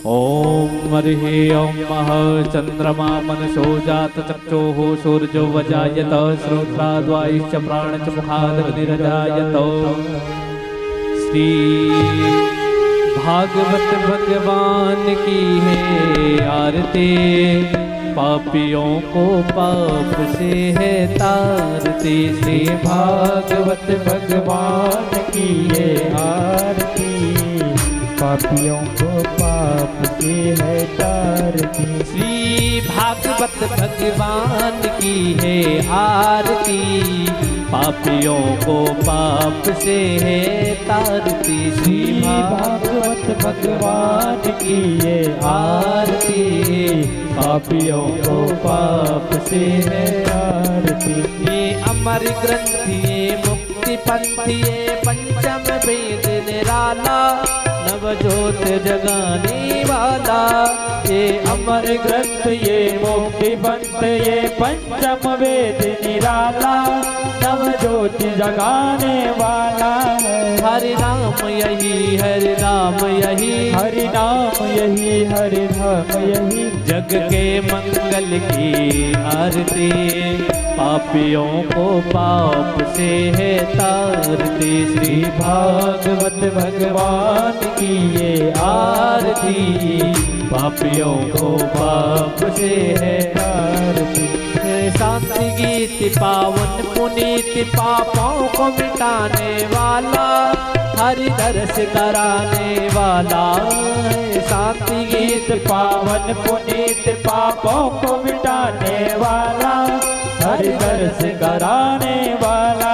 ओम हरिः ओम मह चंद्रमा मनसो जात चक्षुः सूर्यो वजायत श्रोत्राद्वायुश्च प्राणश्च मुखादग्निरजायत। श्री भागवत भगवान की है आरती, पापियों को पाप से है तारती। श्री भागवत भगवान की है आरती, पापियों को पाप से है तारती। श्री भागवत भगवान की है आरती, पापियों को पाप से है तारती। श्री भागवत भगवान की ये आरती, पापियों को पाप से है तारती। ये अमर ग्रंथ ये मुक्ति पंथ ये पंचम वेद निराला, नवजोत जगाने वाला। ये अमर ग्रंथ ये मुक्ति पंथ ये पंचम वेद निराला, नवज्योति जगाने वाला है। हरि नाम यही हरि नाम यही, हरि नाम यही हरि नाम यही, जग के मंगल की आरती, पापियों को पाप से है तारती। श्री भागवत भगवान की ये आरती, पापियों को पाप से है आरती। शांति गीत पावन पुनीत, पापों को मिटाने वाला, हरि दर्श कराने वाला। शांति गीत पावन पुनीत, पापों को मिटाने वाला, हरि दर्श कराने वाला।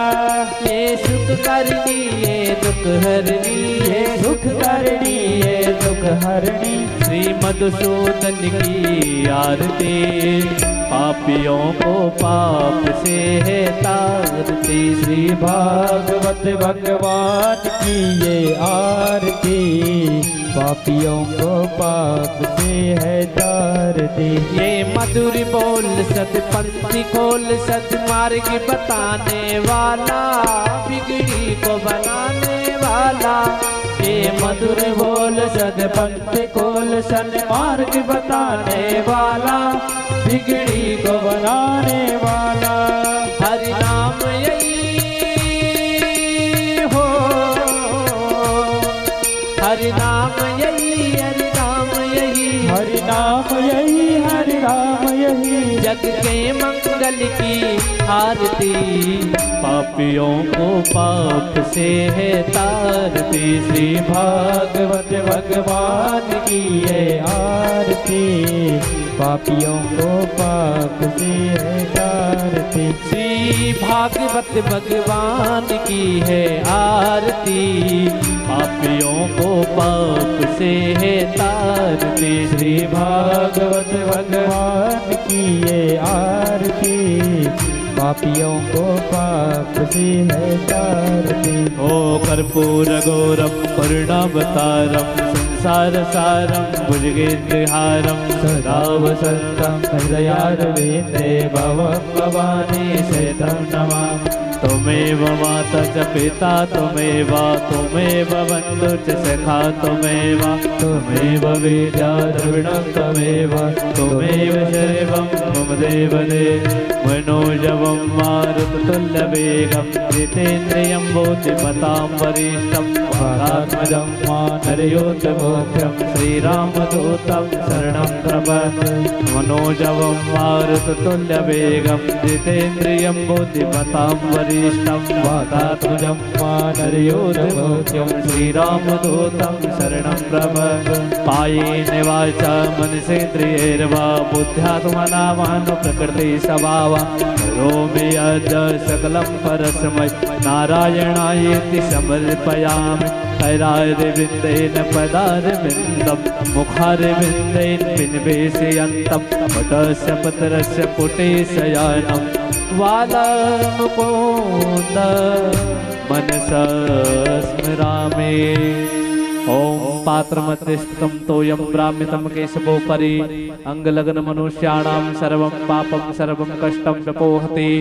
ये सुख करनी ये दुख हरनी, ये सुख करनी ये दुख हरनी। श्री मधुसूदन की आरती, पापियों को पाप से है तारती। श्री भागवत भगवान की ये आरती, पापियों को पाप से है तारती। ये मधुर बोल सतपंथी खोल सतमार्ग बताने वाला, बिगड़ी को बनाने वाला। ये मधुर बोल सदपंथ खोल सन्मार्ग बताने वाला, बिगड़ी को बनाने वाला। हरि नाम यही हो, हरि नाम यही हरि नाम यही, हरि नाम यही हरि नाम यही, जग के मंगल की आरती, पापियों को पाप से है तारती। श्री भागवत भगवान की ये आरती, पापियों को पाप से है तारती। श्री भागवत भगवान की है आरती, पापियों को पाप से है तारती। श्री भागवत भगवान की ये आरती, पापियों को पाप से है तारती। ओ कर्पूर गौरम करुणावतारम, संसार सारम भुजगेन्द्रहारम, सदा वसन्तं हृदयारविन्दे भवं भवानी सेतं नमामि। त्वमेव माता च पिता त्वमेव, त्वमेव बन्धु च सखा त्वमेव, त्वमेव वेदा द्रविणं त्वमेव, त्वमेव सर्वं मम देवदेव। मनोजवं मारुततुल्यवेगं, जितेन्द्रियं बुद्धिमतां वरिष्ठं, वातात्मजं मातर्योतमोक्षं, श्रीरामदूतं शरणं प्रपद्ये। मनोजवं मारुततुल्यवेगं, जितेन्द्रियं बुद्धिमतां वरिष्ठं, वातात्मजं मातर्योतमोक्षं, श्रीरामदूतं शरणं प्रपद्ये। कायेन वाचा मनसेन्द्रियैर्वा बुद्ध्यात्मना प्रकृति स्वभाव, करोमि यद् सकलं परस्मै नारायणायेति समर्पयामि। कैरारविन्देन पदारविन्दं, मुखारविन्देन पिन्वेशयन्तं, पटस्य पत्रस्य पुटे शयनं, बालमुकुन्द मनसा स्मरामि। ओम पात्रमतिष्ठितं तोयं ब्राह्मितं केशवोपरि, अंगलग्न मनुष्याणां सर्वं पापं सर्वं कष्टं व्यपोहति।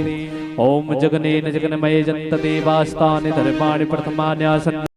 ओम जगनेन जगन्मये जन्त देवास्तानि धर्माणि प्रथमान्यासन्।